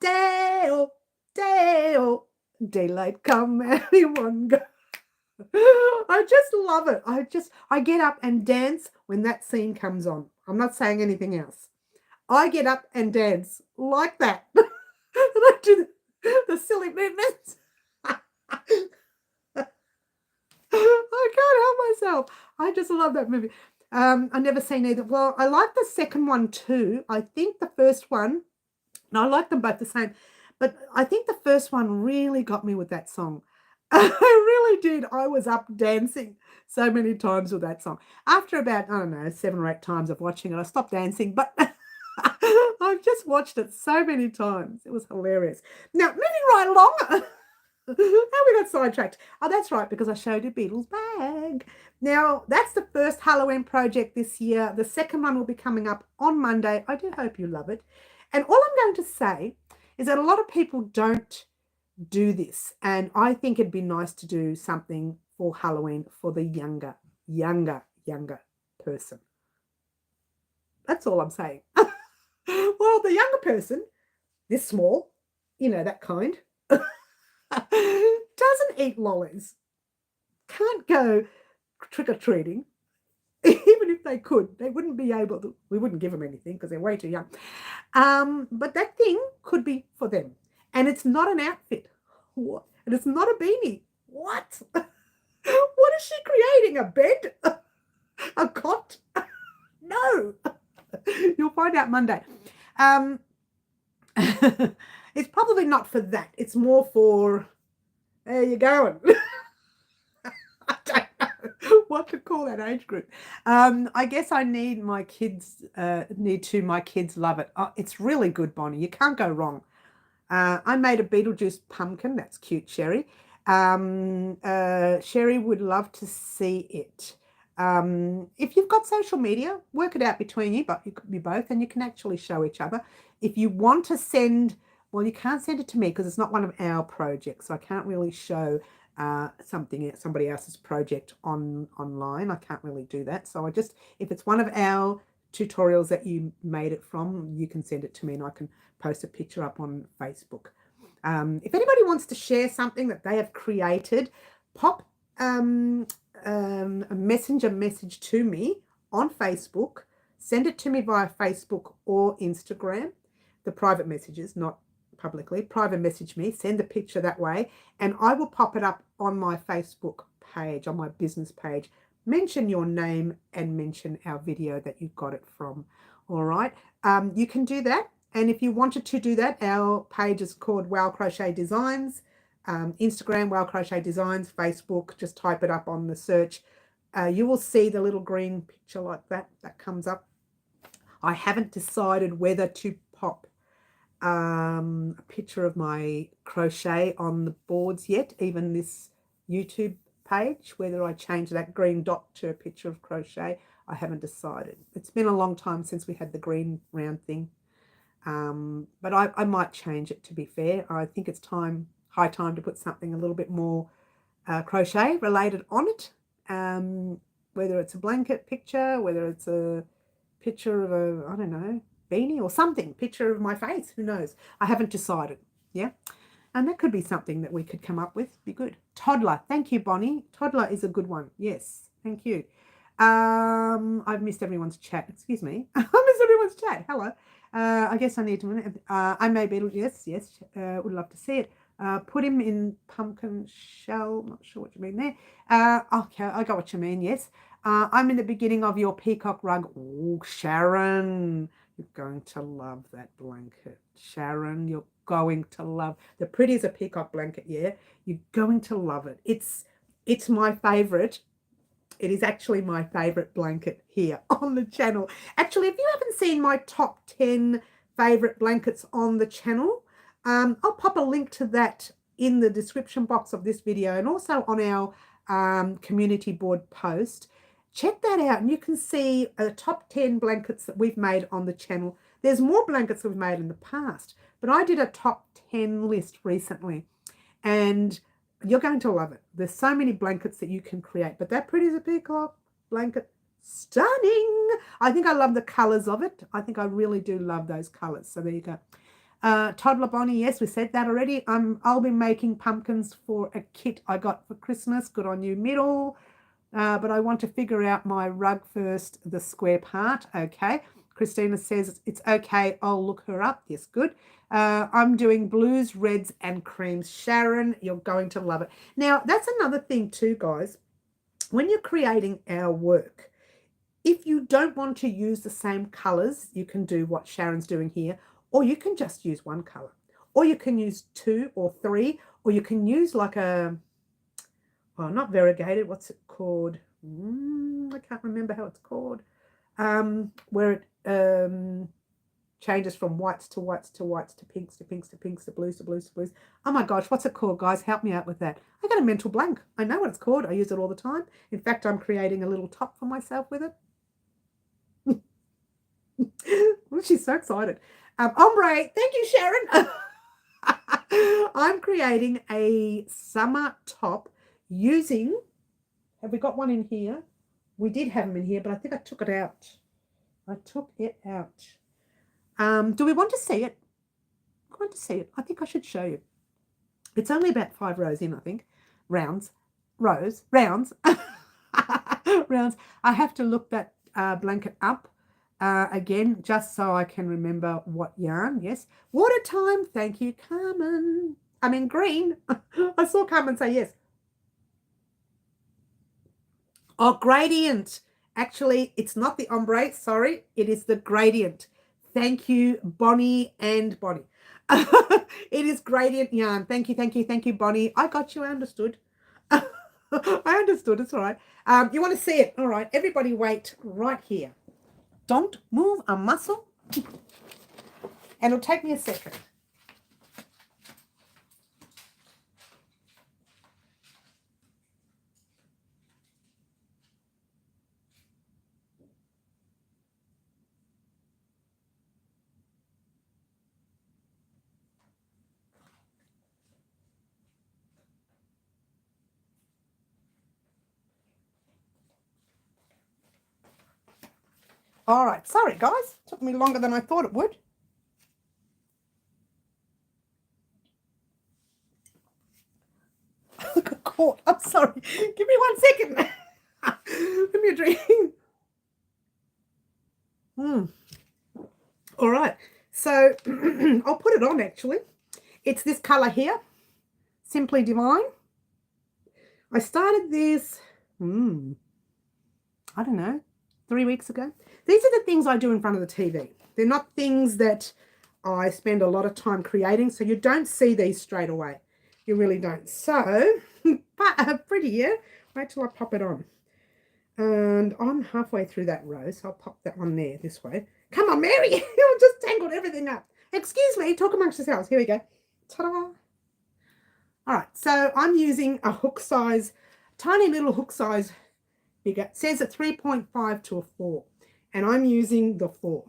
Dale, daylight come, everyone go. I just love it. I get up and dance when that scene comes on. I'm not saying anything else. I get up and dance like that. And I do the silly movements. I can't help myself. I just love that movie. I never seen either. Well, I like the second one too. I think the first one, and I like them both the same, But I think the first one really got me with that song. I really did. I was up dancing so many times with that song. After about, I don't know, 7 or 8 times of watching it, I stopped dancing, but I've just watched it so many times. It was hilarious. Now, moving right along. How we got sidetracked? Oh, that's right, because I showed you Beetle's bag. Now, that's the first Halloween project this year. The second one will be coming up on Monday. I do hope you love it. And all I'm going to say is that a lot of people don't do this. And I think it'd be nice to do something for Halloween for the younger person. That's all I'm saying. Well, the younger person, this small, you know, that kind, doesn't eat lollies, can't go trick-or-treating. Even if they could, they wouldn't be able to. We wouldn't give them anything because they're way too young. But that thing could be for them. And it's not an outfit. What? And it's not a beanie. What? What is she creating? A bed? A cot? No. You'll find out Monday. It's probably not for that. It's more for, there you going. I don't know what to call that age group. I guess I need my kids, my kids love it. Oh, it's really good, Bonnie. You can't go wrong. I made a Beetlejuice pumpkin. That's cute, Sherry. Sherry would love to see it. If you've got social media, work it out between you, but you both, and you can actually show each other. If you want to send, well, you can't send it to me because it's not one of our projects. So I can't really show somebody else's project online. I can't really do that. So if it's one of our tutorials that you made it from, you can send it to me and I can post a picture up on Facebook. If anybody wants to share something that they have created, pop a messenger message to me on Facebook. Send it to me via Facebook or Instagram. The private messages, not publicly. Private message me, send a picture that way, and I will pop it up on my Facebook page, on my business page. Mention your name and mention our video that you got it from. All right. You can do that. And if you wanted to do that, our page is called Wow Crochet Designs. Instagram, Wow Crochet Designs. Facebook, just type it up on the search. You will see the little green picture like that comes up. I haven't decided whether to pop a picture of my crochet on the boards yet, even this YouTube page, whether I change that green dot to a picture of crochet. I haven't decided. It's been a long time since we had the green round thing. But I might change it, to be fair. I think it's high time to put something a little bit more crochet related on it. Whether it's a blanket picture, whether it's a picture of a, I don't know, beanie or something, picture of my face, who knows? I haven't decided. Yeah. And that could be something that we could come up with. Be good. Toddler. Thank you, Bonnie. Toddler is a good one. Yes. Thank you. I've missed everyone's chat. Excuse me. I missed everyone's chat. Hello. I guess I need to. I may Beetle. Yes. Would love to see it. Put him in pumpkin shell. Not sure what you mean there. Okay, I got what you mean. Yes. I'm in the beginning of your peacock rug. Oh, Sharon, you're going to love that blanket. Sharon, you're going to love. The pretty is a peacock blanket. Yeah, you're going to love it. It's my favorite. It is actually my favorite blanket here on the channel. Actually, if you haven't seen my top 10 favorite blankets on the channel, I'll pop a link to that in the description box of this video and also on our community board post. Check that out and you can see the top 10 blankets that we've made on the channel. There's more blankets that we've made in the past, but I did a top 10 list recently and you're going to love it. There's so many blankets that you can create, but that pretty as a peacock blanket, stunning. I think I love the colors of it. I think I really do love those colors. So there you go. Toddler Bonnie, yes, we said that already. I'll be making pumpkins for a kit I got for Christmas. Good on you, middle. But I want to figure out my rug first, the square part. Okay. Christina says it's okay. I'll look her up. Yes, good. I'm doing blues, reds, and creams. Sharon, you're going to love it. Now, that's another thing too, guys. When you're creating our work, if you don't want to use the same colors, you can do what Sharon's doing here, or you can just use one color. or you can use 2 or 3, or you can use like a, well, not variegated, what's it called? I can't remember how it's called. Where it changes from whites to whites to whites to pinks to pinks to pinks to blues to blues to blues. Oh my gosh, what's it called, guys? Help me out with that. I got a mental blank. I know what it's called. I use it all the time. In fact, I'm creating a little top for myself with it. Well, she's so excited. Ombre, thank you, Sharon. I'm creating a summer top using, have we got one in here? We did have them in here, but I think I took it out. I took it out. Do we want to see it? I want to see it. I think I should show you. It's only about 5 rows in, I think. Rounds. Rows. Rounds. Rounds. I have to look that blanket up again, just so I can remember what yarn. Yes. Water time. Thank you, Carmen. I mean, green. I saw Carmen say yes. Oh, gradient. Actually, it's not the ombre. Sorry. It is the gradient. Thank you, Bonnie and Bonnie. It is gradient yarn. Thank you, thank you, thank you, Bonnie. I got you. I understood. I understood. It's all right. You want to see it? All right. Everybody wait right here. Don't move a muscle. And it'll take me a second. All right. Sorry, guys. Took me longer than I thought it would. I got caught. I'm sorry. Give me 1 second. Give me a drink. All right. So I'll put it on, actually. It's this color here. Simply Divine. I started this, I don't know, 3 weeks ago. These are the things I do in front of the TV. They're not things that I spend a lot of time creating, so you don't see these straight away. You really don't. So, but pretty, yeah? Wait till I pop it on. And I'm halfway through that row, so I'll pop that one there this way. Come on, Mary! I've just tangled everything up. Excuse me, talk amongst yourselves. Here we go. Ta-da! All right, so I'm using a hook size, tiny little hook size bigger. It says a 3.5 to a 4, and I'm using the 4.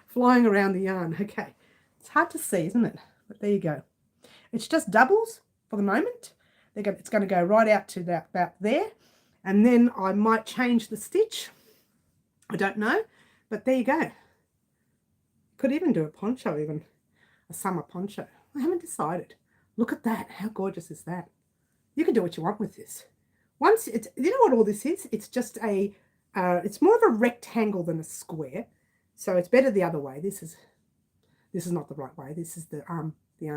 Flying around the yarn. Okay, it's hard to see, isn't it? But there you go. It's just doubles for the moment. It's going to go right out to that, about there, and then I might change the stitch. I don't know, but there you go. Could even do a poncho, even a summer poncho. I haven't decided. Look at that. How gorgeous is that? You can do what you want with this. Once it's, you know what all this is? It's just a, it's more of a rectangle than a square. So it's better the other way. This is not the right way. This is the arm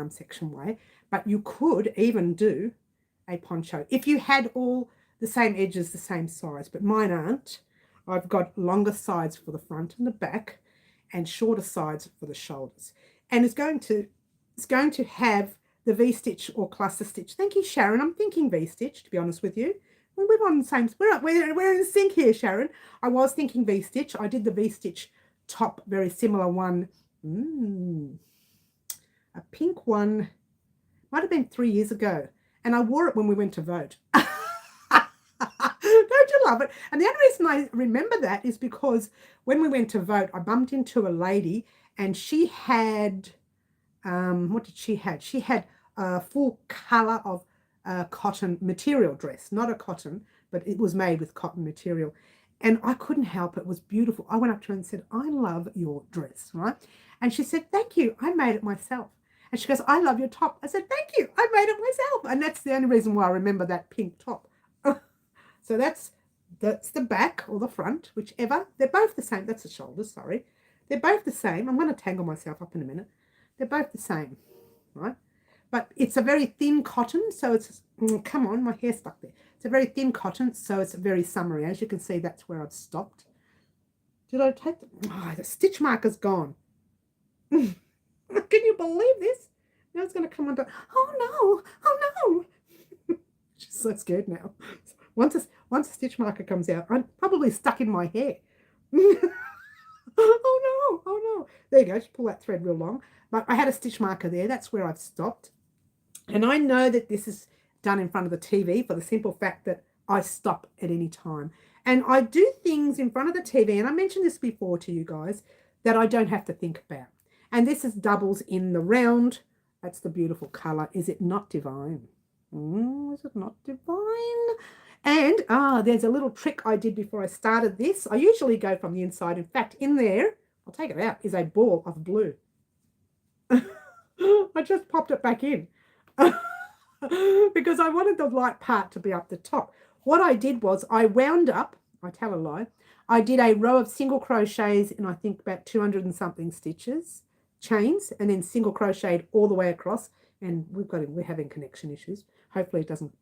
section way. But you could even do a poncho if you had all the same edges, the same size. But mine aren't. I've got longer sides for the front and the back, and shorter sides for the shoulders. And it's going to have the V-stitch or cluster stitch. Thank you, Sharon. I'm thinking V-stitch, to be honest with you. We're on the same, we're in sync here, Sharon. I was thinking V-stitch. I did the V-stitch top, very similar one. A pink one, might have been 3 years ago. And I wore it when we went to vote. Don't you love it? And the only reason I remember that is because when we went to vote, I bumped into a lady, and she had, what did she have? She had a full colour of cotton material dress, not a cotton, but it was made with cotton material. And I couldn't help it. It was beautiful. I went up to her and said, I love your dress, right? And she said, thank you. I made it myself. And she goes, I love your top. I said, thank you. I made it myself. And that's the only reason why I remember that pink top. So that's the back or the front, whichever. They're both the same. That's the shoulders, sorry. They're both the same. I'm going to tangle myself up in a minute. They're both the same, right? But it's a very thin cotton, so it's, come on, my hair stuck there. It's a very thin cotton, so it's very summery. As you can see, that's where I've stopped. Did I take the stitch marker's gone. Can you believe this? Now it's going to come undone. Oh no! Oh no! She's so scared now. Once a stitch marker comes out, I'm probably stuck in my hair. Oh no! Oh no! There you go. Just pull that thread real long. But I had a stitch marker there. That's where I've stopped. And I know that this is done in front of the TV for the simple fact that I stop at any time. And I do things in front of the TV, and I mentioned this before to you guys, that I don't have to think about. And this is doubles in the round. That's the beautiful colour. Is it not divine? Is it not divine? And there's a little trick I did before I started this. I usually go from the inside. In fact, in there, I'll take it out, is a ball of blue. I just popped it back in because I wanted the light part to be up the top. What I did was I wound up, I tell a lie, I did a row of single crochets in I think about 200 and something stitches, chains, and then single crocheted all the way across. And we're having connection issues. Hopefully it doesn't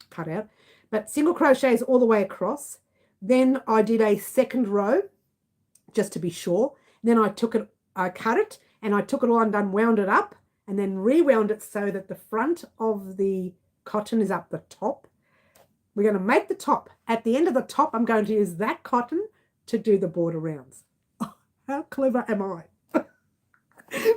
cut out. But single crochets all the way across. Then I did a second row just to be sure. Then I cut it, and I took it all undone, wound it up, and then rewound it so that the front of the cotton is up the top. We're going to make the top. At the end of the top, I'm going to use that cotton to do the border rounds. Oh, how clever am I?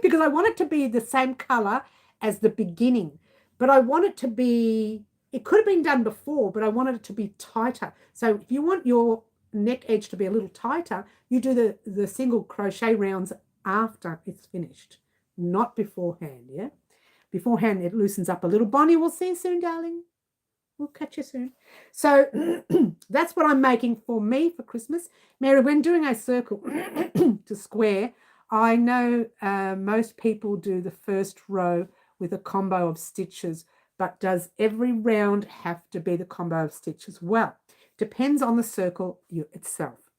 Because I want it to be the same color as the beginning, but I want it to be, it could have been done before, but I wanted it to be tighter. So if you want your neck edge to be a little tighter, you do the single crochet rounds after it's finished, not beforehand. Yeah, beforehand it loosens up a little. Bonnie, we'll see you soon, darling. We'll catch you soon. So that's what I'm making for me for Christmas. Mary, when doing a circle to square, I know most people do the first row with a combo of stitches, but does every round have to be the combo of stitches? Well, depends on the circle itself.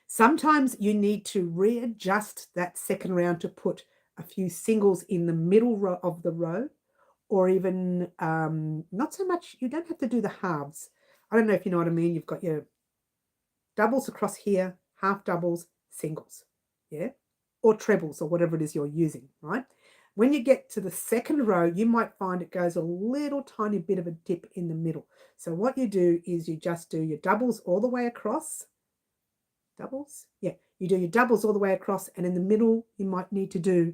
Sometimes you need to readjust that second round to put a few singles in the middle row of the row, or even not so much, you don't have to do the halves. I don't know if you know what I mean. You've got your doubles across here, half doubles, singles, yeah, or trebles or whatever it is you're using, right? When you get to the second row, you might find it goes a little tiny bit of a dip in the middle. So what you do is you just do your doubles all the way across. Doubles? Yeah, you do your doubles all the way across, and in the middle, you might need to do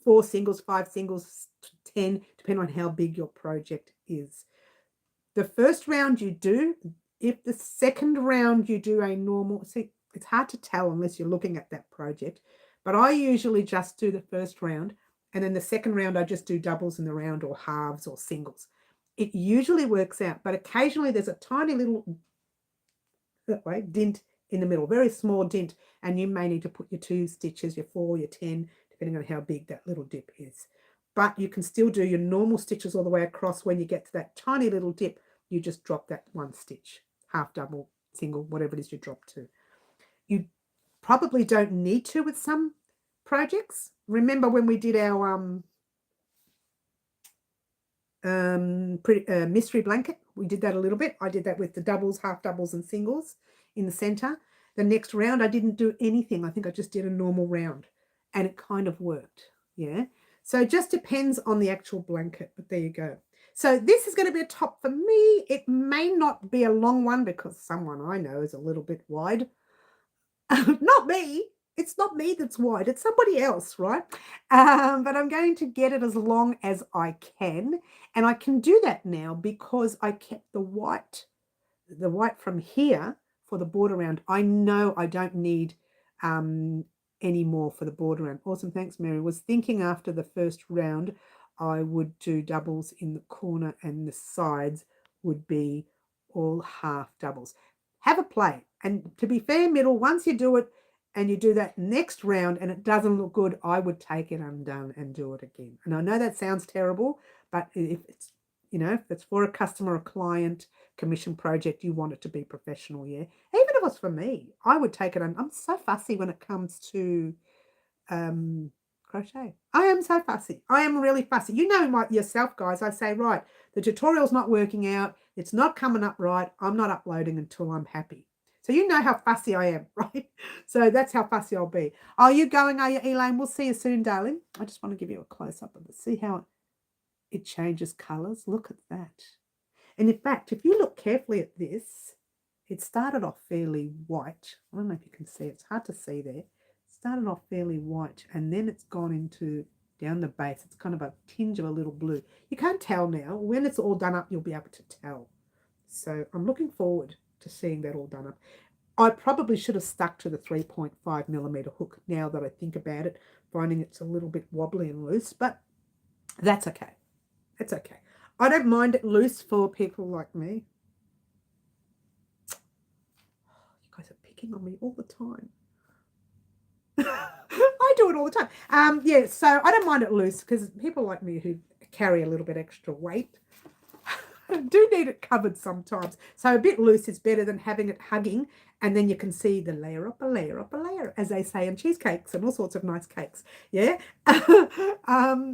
4 singles, 5 singles, 10, depending on how big your project is. The first round you do, if the second round you do a normal, see, it's hard to tell unless you're looking at that project, but I usually just do the first round, and then the second round I just do doubles in the round, or halves or singles. It usually works out, but occasionally there's a tiny little dint in the middle, very small dint, and you may need to put your 2 stitches, your 4, your 10, depending on how big that little dip is. But you can still do your normal stitches all the way across. When you get to that tiny little dip, you just drop that 1 stitch, half double, single, whatever it is you drop to. You probably don't need to with some projects. Remember when we did our mystery blanket, we did that a little bit. I did that with the doubles, half doubles and singles in the center. The next round I didn't do anything. I think I just did a normal round, and it kind of worked. Yeah, so it just depends on the actual blanket, but there you go. So this is going to be a top for me. It may not be a long one because someone I know is a little bit wide. Not me. It's not me that's wide. It's somebody else, right? But I'm going to get it as long as I can. And I can do that now because I kept the white from here for the border round. I know I don't need any more for the border round. Awesome. Thanks, Mary. Was thinking after the first round, I would do doubles in the corner and the sides would be all half doubles. Have a play. And to be fair, Middle, once you do it and you do that next round and it doesn't look good, I would take it undone and do it again. And I know that sounds terrible, but if it's, if it's for a customer or client commission project, you want it to be professional, yeah? Even if it was for me, I would take it on. I'm so fussy when it comes to crochet. I am so fussy. I am really fussy. You know yourself, guys. I say, right, the tutorial's not working out. It's not coming up right. I'm not uploading until I'm happy. So you know how fussy I am, right? So that's how fussy I'll be. Are you going? Are you, Elaine? We'll see you soon, darling. I just want to give you a close-up of it. See how it changes colours? Look at that. And in fact, if you look carefully at this, it started off fairly white. I don't know if you can see. It's hard to see there. It started off fairly white, and then it's gone into down the base. It's kind of a tinge of a little blue. You can't tell now. When it's all done up, you'll be able to tell. So I'm looking forward to seeing that all done up. I probably should have stuck to the 3.5 millimeter hook now that I think about it, finding it's a little bit wobbly and loose, but that's okay. It's okay. I don't mind it loose for people like me. You guys are picking on me all the time. I do it all the time. Yeah, so I don't mind it loose because people like me who carry a little bit extra weight do need it covered sometimes. So a bit loose is better than having it hugging, and then you can see the layer up a layer up a layer, as they say in cheesecakes and all sorts of nice cakes. Yeah.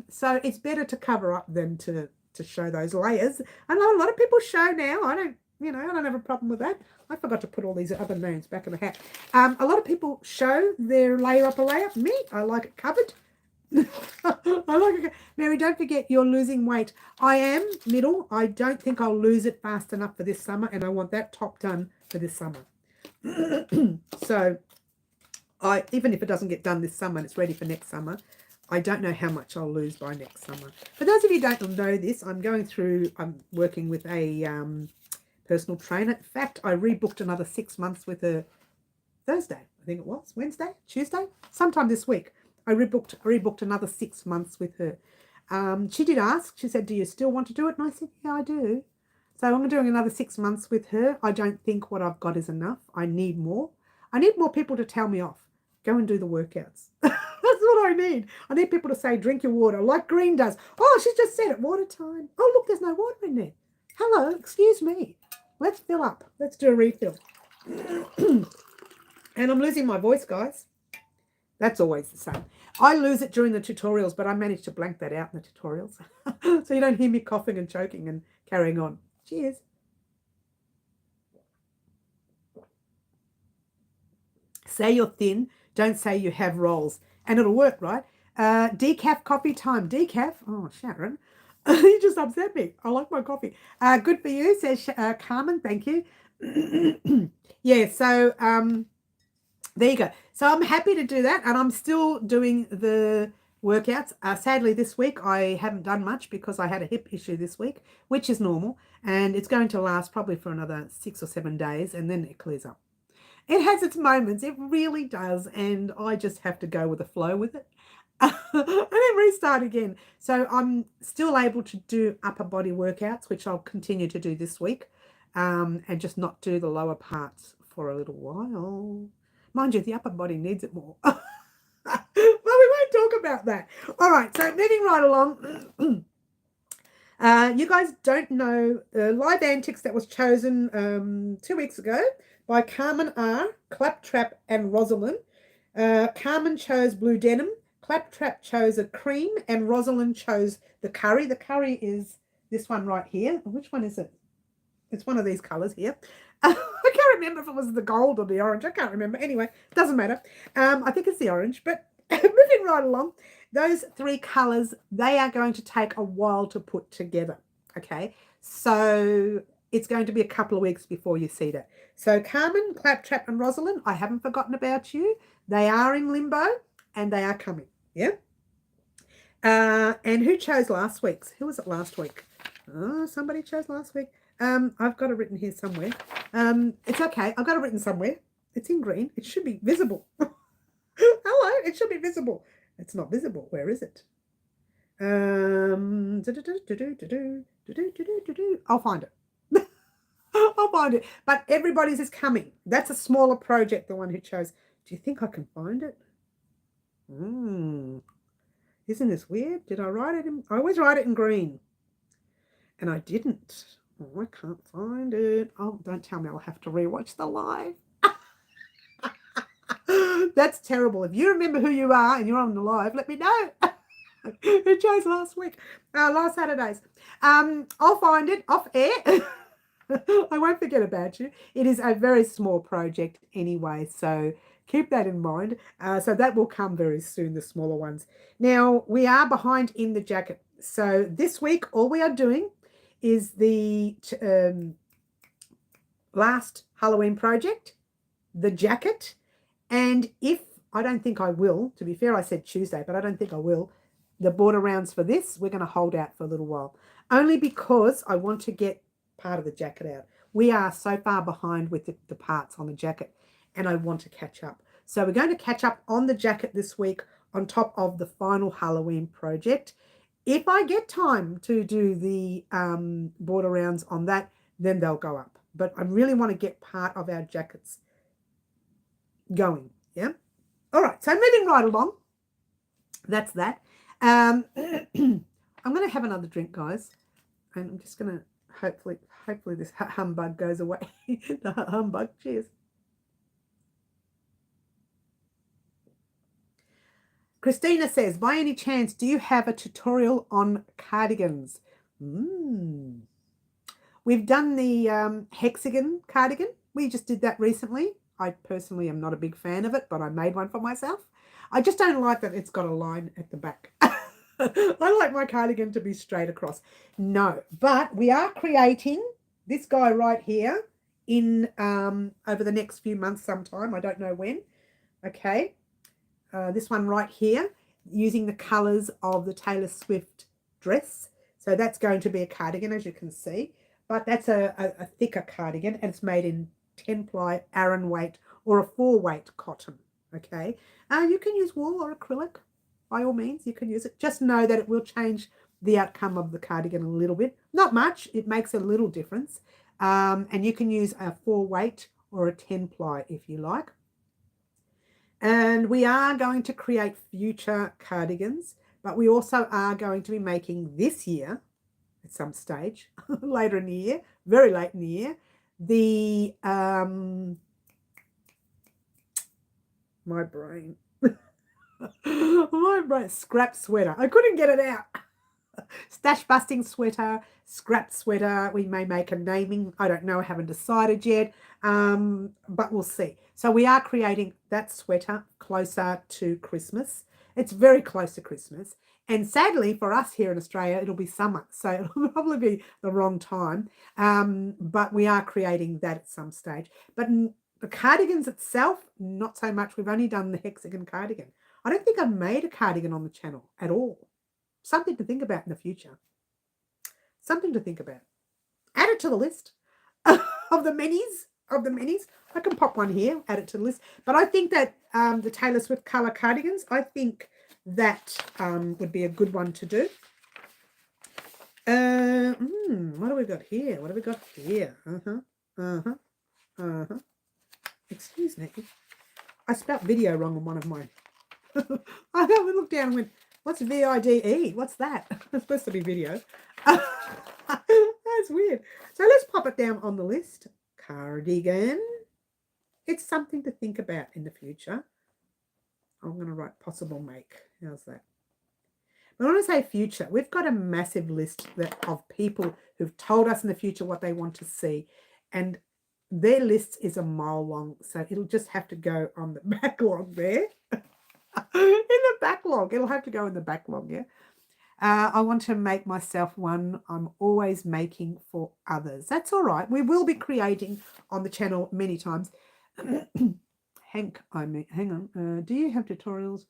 So it's better to cover up than to show those layers. And a lot of people show now. I don't have a problem with that. I forgot to put all these other names back in the hat. A lot of people show their layer up a layer. Me, I like it covered. I like it. Mary, don't forget you're losing weight. I am middle. I don't think I'll lose it fast enough for this summer, and I want that top done for this summer. So even if it doesn't get done this summer and it's ready for next summer, I don't know how much I'll lose by next summer. For those of you who don't know this, I'm working with a personal trainer. In fact, I rebooked another 6 months with her Thursday. I think it was Wednesday, Tuesday, sometime this week. I rebooked another 6 months with her. She did ask. She said, "Do you still want to do it?" And I said, "Yeah, I do." So I'm doing another 6 months with her. I don't think what I've got is enough. I need more. I need more people to tell me off. Go and do the workouts. That's what I need. I need people to say, "Drink your water," like Green does. Oh, she just said it. Water time. Oh, look, there's no water in there. Hello, excuse me. Let's fill up. Let's do a refill. And I'm losing my voice, guys. That's always the same. I lose it during the tutorials, but I manage to blank that out in the tutorials. So you don't hear me coughing and choking and carrying on. Cheers. Say you're thin. Don't say you have rolls. And it'll work, right? Decaf coffee time. Decaf? Oh, Sharon. You just upset me. I like my coffee. Good for you, says Carmen. Thank you. Yeah, so there you go. So I'm happy to do that, and I'm still doing the workouts. Sadly, this week I haven't done much because I had a hip issue this week, which is normal, and it's going to last probably for another 6 or 7 days, and then it clears up. It has its moments. It really does, and I just have to go with the flow with it. And then restart again. So I'm still able to do upper body workouts, which I'll continue to do this week, and just not do the lower parts for a little while. Mind you, the upper body needs it more. Well, we won't talk about that. All right, so moving right along. You guys don't know Live Antics that was chosen 2 weeks ago by Carmen R., Claptrap, and Rosalind. Carmen chose blue denim. Claptrap chose a cream, and Rosalind chose the curry. The curry is this one right here. Which one is it? It's one of these colours here. I can't remember if it was the gold or the orange. I can't remember. Anyway, it doesn't matter. I think it's the orange. But moving right along, those 3 colours, they are going to take a while to put together. Okay, so it's going to be a couple of weeks before you see that. So Carmen, Claptrap, and Rosalind, I haven't forgotten about you. They are in limbo, and they are coming. Yeah. And who chose last week's? Who was it last week? Oh, somebody chose last week. I've got it written here somewhere. It's okay. I've got it written somewhere. It's in green. It should be visible. Hello. It should be visible. It's not visible. Where is it? I'll find it. I'll find it. But everybody's is coming. That's a smaller project, the one who chose. Do you think I can find it? Isn't this weird? Did I write it in? I always write it in green. And I didn't. Oh, I can't find it. Oh, don't tell me I'll have to rewatch the live. That's terrible. If you remember who you are and you're on the live, let me know. Who chose last week? Last Saturdays. I'll find it off air. I won't forget about you. It is a very small project anyway, so keep that in mind. So that will come very soon, the smaller ones. Now, we are behind in the jacket. So this week, all we are doing is the last Halloween project, the jacket. And if, I don't think I will, to be fair, I said Tuesday, but I don't think I will, the border rounds for this, we're going to hold out for a little while. Only because I want to get part of the jacket out. We are so far behind with the parts on the jacket, and I want to catch up. So we're going to catch up on the jacket this week on top of the final Halloween project. If I get time to do the border rounds on that, then they'll go up. But I really want to get part of our jackets going. Yeah. All right. So moving right along. That's that. I'm going to have another drink, guys. And I'm just going to hopefully this humbug goes away. The humbug. Cheers. Christina says, by any chance, do you have a tutorial on cardigans? We've done the hexagon cardigan. We just did that recently. I personally am not a big fan of it, but I made one for myself. I just don't like that it's got a line at the back. I like my cardigan to be straight across. No, but we are creating this guy right here in over the next few months sometime. I don't know when. Okay. This one right here, using the colours of the Taylor Swift dress. So that's going to be a cardigan, as you can see. But that's a thicker cardigan, and it's made in 10-ply Aran weight or a 4-weight cotton. Okay. You can use wool or acrylic. By all means, you can use it. Just know that it will change the outcome of the cardigan a little bit. Not much. It makes a little difference. And you can use a 4-weight or a 10-ply if you like. And we are going to create future cardigans, but we also are going to be making this year, at some stage, later in the year, very late in the year, the, my brain, scrap sweater. I couldn't get it out. Stash busting sweater, scrap sweater. We may make a naming. I don't know. I haven't decided yet, but we'll see. So we are creating that sweater closer to Christmas. It's very close to Christmas. And sadly for us here in Australia, it'll be summer. So it'll probably be the wrong time. But we are creating that at some stage. But the cardigans itself, not so much. We've only done the hexagon cardigan. I don't think I've made a cardigan on the channel at all. Something to think about in the future. Something to think about. Add it to the list of the minis. I can pop one here, add it to the list. But I think that the Taylor Swift colour cardigans, I think that would be a good one to do. What do we got here? Excuse me. I spelt video wrong on one of mine. I looked down and went, what's VIDE? What's that? It's supposed to be video. That's weird. So let's pop it down on the list. Cardigan. It's something to think about in the future. I'm going to write possible make. How's that? But when I say future, we've got a massive list of people who've told us in the future what they want to see. And their list is a mile long. So it'll just have to go on the backlog there. In the backlog. It'll have to go in the backlog, yeah. I want to make myself one. I'm always making for others. That's all right. We will be creating on the channel many times. Hang on. Do you have tutorials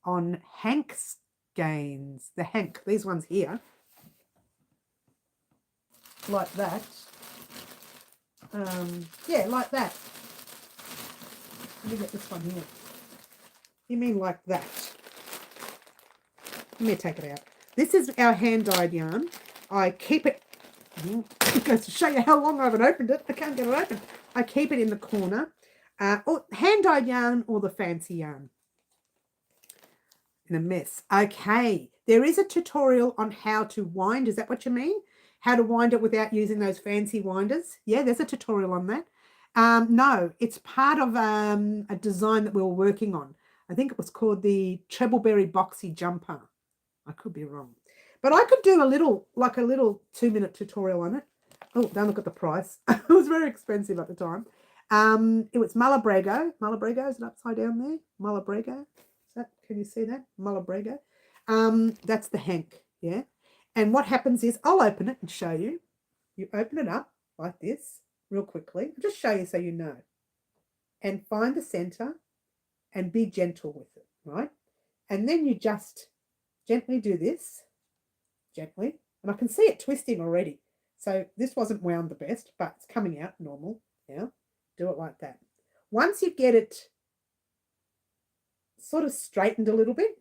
on hank skeins? The hank, these ones here. Like that. Yeah, like that. Let me get this one here. You mean like that? Let me take it out. This is our hand-dyed yarn. I keep it, to show you how long I haven't opened it. I can't get it open. I keep it in the corner. Or hand-dyed yarn or the fancy yarn. In a mess. Okay. There is a tutorial on how to wind. Is that what you mean? How to wind it without using those fancy winders? Yeah, there's a tutorial on that. No, it's part of a design that we were working on. I think it was called the Trebleberry Boxy Jumper. I could be wrong. But I could do a little 2-minute tutorial on it. Oh, don't look at the price. It was very expensive at the time. It was Malabrego. Malabrego, is it upside down there? Malabrego. Is that, can you see that? Malabrego. That's the hank, yeah. And what happens is, I'll open it and show you. You open it up like this, real quickly. I'll just show you so you know. And find the center and be gentle with it, right? And then you just gently do this, gently. And I can see it twisting already. So this wasn't wound the best, but it's coming out normal. Yeah, do it like that. Once you get it sort of straightened a little bit,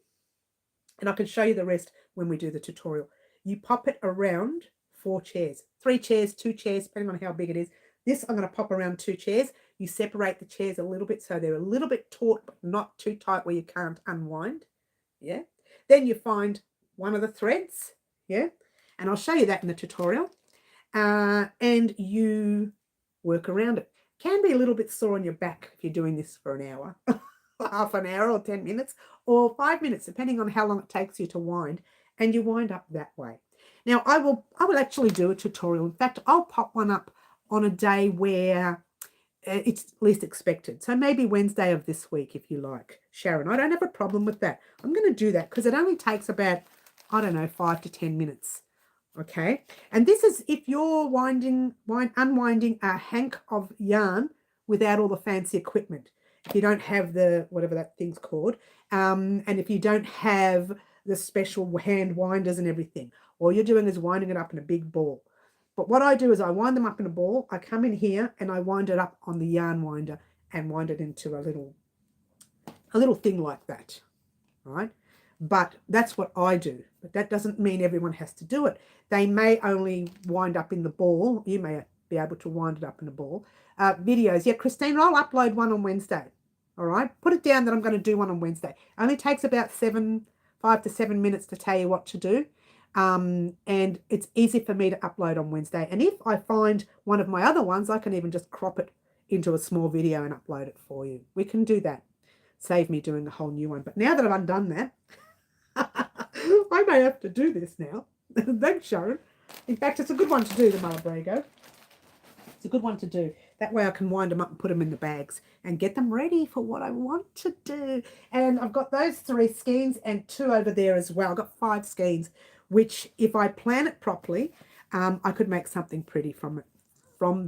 and I can show you the rest when we do the tutorial, you pop it around 4 chairs, 3 chairs, 2 chairs, depending on how big it is. This I'm going to pop around 2 chairs. You separate the chairs a little bit so they're a little bit taut, but not too tight where you can't unwind. Yeah. Then you find one of the threads. Yeah. And I'll show you that in the tutorial. And you work around it. Can be a little bit sore on your back if you're doing this for an hour, half an hour or 10 minutes or 5 minutes, depending on how long it takes you to wind. And you wind up that way. Now, I will actually do a tutorial. In fact, I'll pop one up on a day where it's least expected. So maybe Wednesday of this week, if you like, Sharon. I don't have a problem with that. I'm going to do that because it only takes about, I don't know, 5 to 10 minutes. Okay. And this is if you're unwinding a hank of yarn without all the fancy equipment. If you don't have the, whatever that thing's called, and if you don't have the special hand winders and everything, all you're doing is winding it up in a big ball. But what I do is I wind them up in a ball. I come in here and I wind it up on the yarn winder and wind it into a little thing like that, right? But that's what I do. But that doesn't mean everyone has to do it. They may only wind up in the ball. You may be able to wind it up in a ball. Videos. Yeah, Christine, I'll upload one on Wednesday. All right. Put it down that I'm going to do one on Wednesday. Only takes about 5 to 7 minutes to tell you what to do. And it's easy for me to upload on Wednesday. And if I find one of my other ones, I can even just crop it into a small video and upload it for you. We can do that. Save me doing a whole new one. But now that I've undone that, I may have to do this now. Thanks, Sharon. In fact, it's a good one to do, the Malabrego. It's a good one to do. That way I can wind them up and put them in the bags and get them ready for what I want to do. And I've got those 3 skeins and 2 over there as well. I've got 5 skeins, which if I plan it properly, I could make something pretty from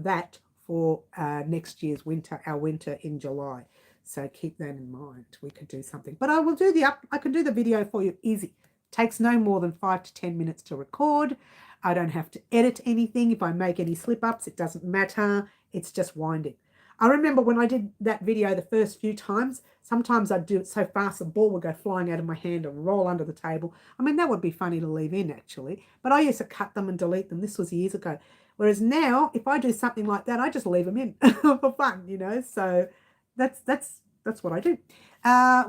that for next year's winter, our winter in July. So keep that in mind. We could do something. But I will do I can do the video for you easy. Takes no more than 5 to 10 minutes to record. I don't have to edit anything. If I make any slip-ups, it doesn't matter. It's just winding. I remember when I did that video the first few times, sometimes I'd do it so fast the ball would go flying out of my hand and roll under the table. I mean, that would be funny to leave in, actually. But I used to cut them and delete them. This was years ago. Whereas now, if I do something like that, I just leave them in for fun, you know. So that's what I do.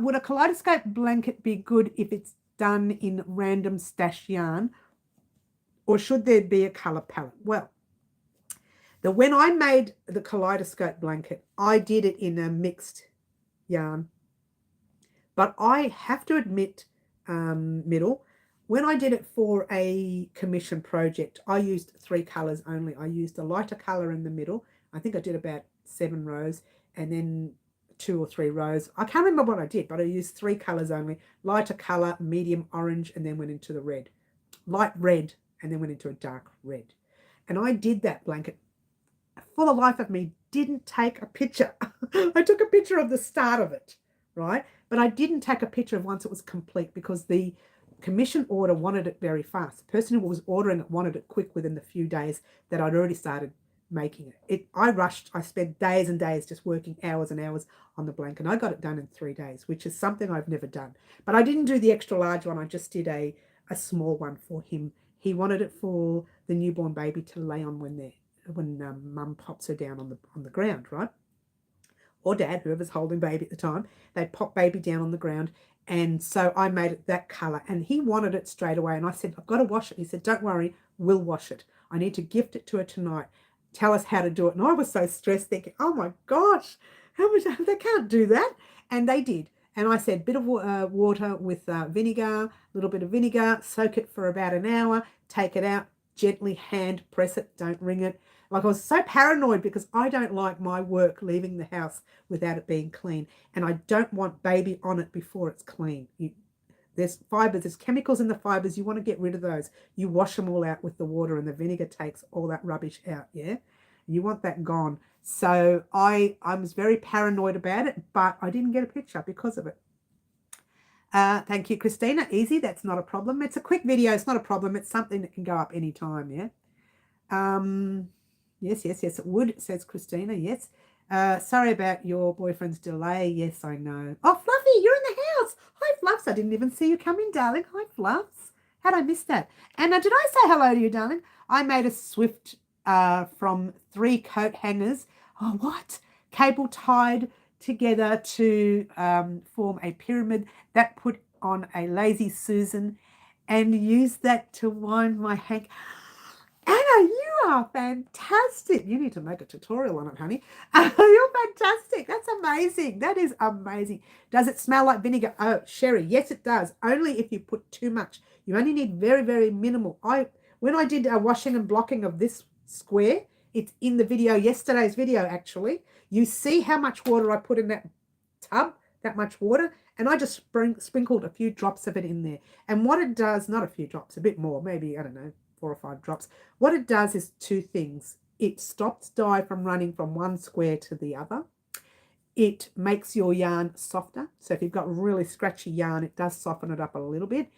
Would a kaleidoscope blanket be good if it's done in random stash yarn, or should there be a color palette? Well, when I made the kaleidoscope blanket, I did it in a mixed yarn, but I have to admit, Middle, when I did it for a commission project, I used 3 colors only. I used a lighter color in the middle. I think I did about 7 rows, and then 2 or 3 rows. I can't remember what I did, but I used 3 colors only. Lighter color, medium orange, and then went into the red. Light red, and then went into a dark red. And I did that blanket. For the life of me, didn't take a picture. I took a picture of the start of it, right? But I didn't take a picture of once it was complete because the commission order wanted it very fast. The person who was ordering it wanted it quick within the few days that I'd already started making it. I rushed. I spent days and days just working hours and hours on the blanket. I got it done in 3 days, which is something I've never done. But I didn't do the extra large one. I just did a small one for him. He wanted it for the newborn baby to lay on when mum pops her down on the ground, right? Or dad, whoever's holding baby at the time. They pop baby down on the ground. And so I made it that color, and he wanted it straight away. And I said, I've got to wash it. He said, don't worry, we'll wash it. I need to gift it to her tonight. Tell us how to do it. And I was so stressed thinking, oh my gosh, how much, they can't do that. And they did. And I said, bit of water with vinegar, a little bit of vinegar, soak it for about an hour, take it out, gently hand press it, don't wring it. Like I was so paranoid because I don't like my work leaving the house without it being clean. And I don't want baby on it before it's clean. There's fibers, there's chemicals in the fibers. You want to get rid of those. You wash them all out with the water, and the vinegar takes all that rubbish out, yeah? You want that gone. So I was very paranoid about it, but I didn't get a picture because of it. Thank you, Christina. Easy, that's not a problem. It's a quick video, it's not a problem. It's something that can go up anytime, yeah? Yes, it would, says Christina, yes. Sorry about your boyfriend's delay. Yes, I know. Oh, Fluffy, you're in the house. Hi, Fluffs. I didn't even see you come in, darling. Hi, Fluffs. How'd I miss that? Anna, did I say hello to you, darling? I made a swift from 3 coat hangers. Oh, what? Cable tied together to form a pyramid that put on a lazy Susan and used that to wind my hank. Anna, you are fantastic. You need to make a tutorial on it, honey. You're fantastic. That's amazing. That is amazing. Does it smell like vinegar? Oh, Sherry, yes, it does. Only if you put too much. You only need very, very minimal. When I did a washing and blocking of this square, it's in the video, yesterday's video, actually. You see how much water I put in that tub, that much water, and I just sprinkled a few drops of it in there. And what it does, not a few drops, a bit more, maybe, I don't know, 4 or 5 drops. What it does is 2 things. It stops dye from running from one square to the other. It makes your yarn softer. So if you've got really scratchy yarn, it does soften it up a little bit.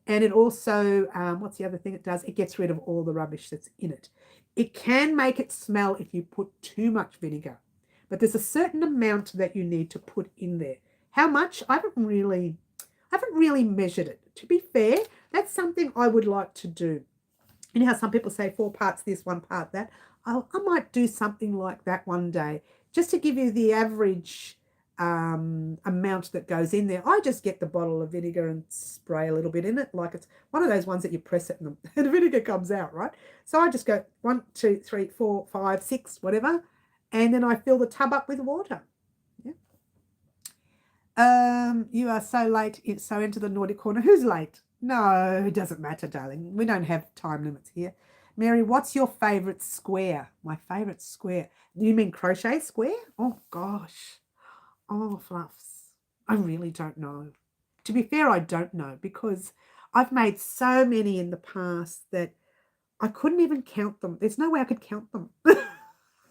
And it also, what's the other thing it does? It gets rid of all the rubbish that's in it. It can make it smell if you put too much vinegar. But there's a certain amount that you need to put in there. How much? I haven't really measured it. To be fair, that's something I would like to do. You know how some people say 4 parts this, 1 part that? I might do something like that one day, just to give you the average amount that goes in there. I just get the bottle of vinegar and spray a little bit in it, like it's one of those ones that you press it and the vinegar comes out, right? So I just go 1, 2, 3, 4, 5, 6, whatever, and then I fill the tub up with water. Yeah. You are so late, so into the naughty corner. Who's late? No, it doesn't matter, darling. We don't have time limits here. Mary, what's your favourite square? My favourite square. Do you mean crochet square? Oh, gosh. Oh, Fluffs. I really don't know. To be fair, I don't know because I've made so many in the past that I couldn't even count them. There's no way I could count them. I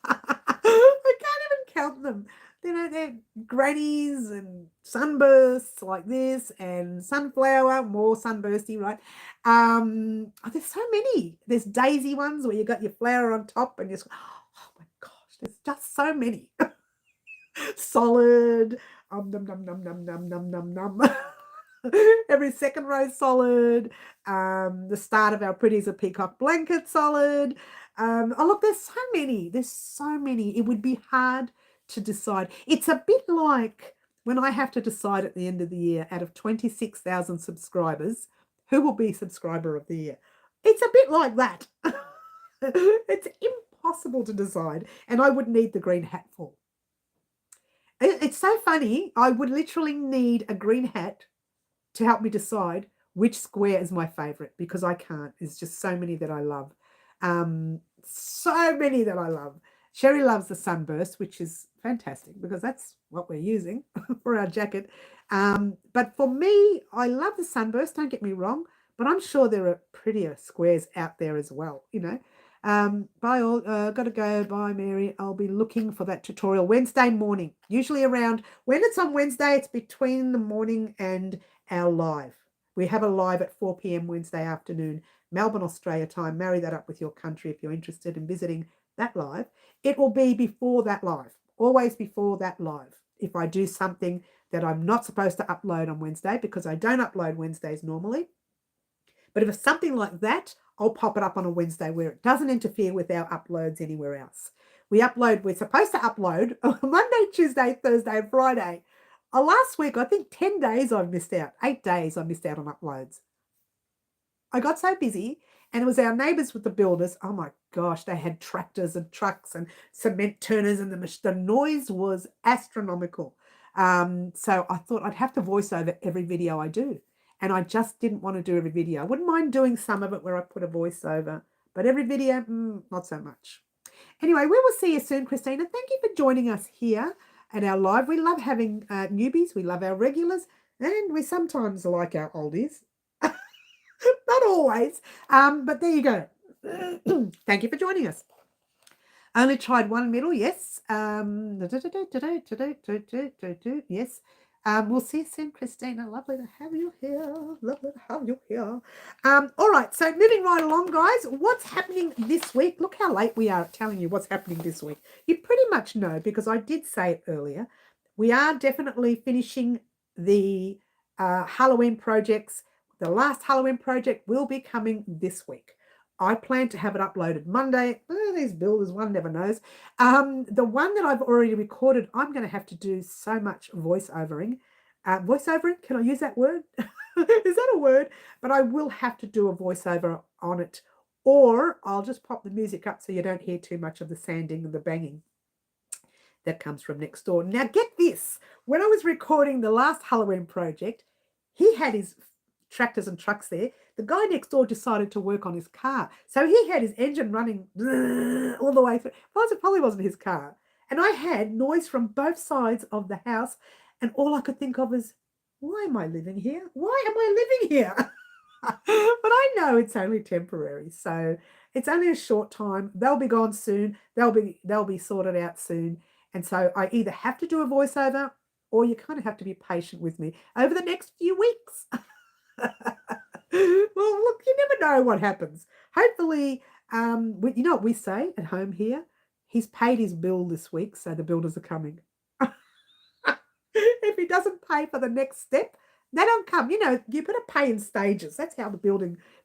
can't even count them. You know, they're grannies and sunbursts like this and sunflower, more sunbursty, right? There's so many. There's daisy ones where you got your flower on top and just, oh my gosh, there's just so many. Solid, num num num num num num num num. Every second row solid. The start of our Pretties a Peacock blanket solid. Oh look, there's so many. There's so many. It would be hard to decide. It's a bit like when I have to decide at the end of the year, out of 26,000 subscribers, who will be subscriber of the year. It's a bit like that. It's impossible to decide, and I would need the green hat for. It's so funny. I would literally need a green hat to help me decide which square is my favorite, because I can't. There's just so many that I love. So many that I love. Sherry loves the sunburst, which is fantastic because that's what we're using for our jacket. But for me, I love the sunburst, don't get me wrong, but I'm sure there are prettier squares out there as well, you know. Bye all, gotta go, bye Mary. I'll be looking for that tutorial Wednesday morning, usually around, when it's on Wednesday, it's between the morning and our live. We have a live at 4 p.m. Wednesday afternoon, Melbourne, Australia time. Marry that up with your country if you're interested in visiting that live. It will be before that live, always before that live. If I do something that I'm not supposed to upload on Wednesday, because I don't upload Wednesdays normally. But if it's something like that, I'll pop it up on a Wednesday where it doesn't interfere with our uploads anywhere else. We're supposed to upload Monday, Tuesday, Thursday, and Friday. Last week, I think 10 days I've missed out. 8 days I missed out on uploads. I got so busy, and it was our neighbours with the builders. Oh my gosh, they had tractors and trucks and cement turners, and the noise was astronomical. So I thought I'd have to voice over every video I do. And I just didn't want to do every video. I wouldn't mind doing some of it where I put a voiceover, but every video, not so much. Anyway, we will see you soon, Christina. Thank you for joining us here at our live. We love having newbies. We love our regulars. And we sometimes like our oldies. Not always. But there you go. Thank you for joining us. Only tried one middle, yes. Yes. We'll see you soon, Christina. Lovely to have you here. Lovely to have you here. All right, so moving right along, guys. What's happening this week? Look how late we are at telling you what's happening this week. You pretty much know because I did say it earlier. We are definitely finishing the Halloween projects. The last Halloween project will be coming this week. I plan to have it uploaded Monday. These builders, one never knows. The one that I've already recorded, I'm going to have to do so much voiceovering. Voiceovering, can I use that word? Is that a word? But I will have to do a voiceover on it, or I'll just pop the music up so you don't hear too much of the sanding and the banging that comes from next door. Now, get this. When I was recording the last Halloween project, he had his tractors and trucks there. The guy next door decided to work on his car. So he had his engine running all the way through. Well, it probably wasn't his car. And I had noise from both sides of the house. And all I could think of is, why am I living here? Why am I living here? But I know it's only temporary. So it's only a short time. They'll be gone soon. They'll be sorted out soon. And so I either have to do a voiceover or you kind of have to be patient with me over the next few weeks. Well, look, you never know what happens. Hopefully, you know what we say at home here? He's paid his bill this week, so the builders are coming. If he doesn't pay for the next step, they don't come. You know, you better pay in stages. That's how the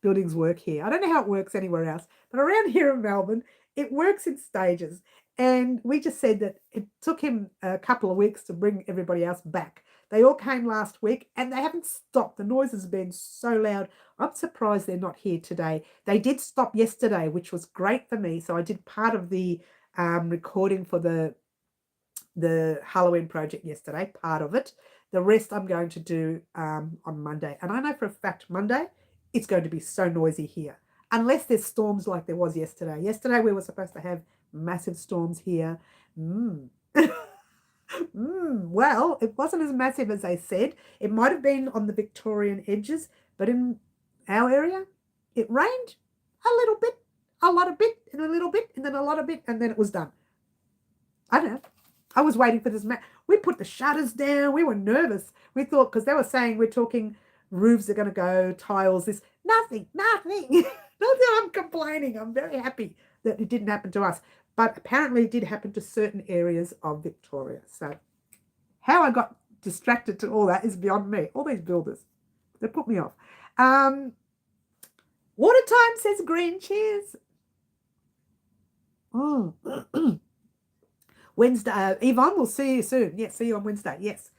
buildings work here. I don't know how it works anywhere else, but around here in Melbourne, it works in stages. And we just said that it took him a couple of weeks to bring everybody else back. They all came last week and they haven't stopped. The noise has been so loud. I'm surprised they're not here today. They did stop yesterday, which was great for me. So I did part of the recording for the Halloween project yesterday, part of it. The rest I'm going to do on Monday. And I know for a fact Monday, it's going to be so noisy here. Unless there's storms like there was yesterday. Yesterday we were supposed to have massive storms here. Well, it wasn't as massive as they said. It might have been on the Victorian edges, but in our area, it rained a little bit, a lot of bit, and a little bit, and then a lot of bit, and then it was done. I don't know. I was waiting for this. We put the shutters down. We were nervous. We thought, because they were saying we're talking roofs are going to go, tiles, this. Nothing. Not that I'm complaining. I'm very happy that it didn't happen to us. But apparently it did happen to certain areas of Victoria. So how I got distracted to all that is beyond me. All these builders, they put me off. Water time, says Green. Cheers. Oh. Wednesday. Yvonne, we'll see you soon. Yes, see you on Wednesday. Yes.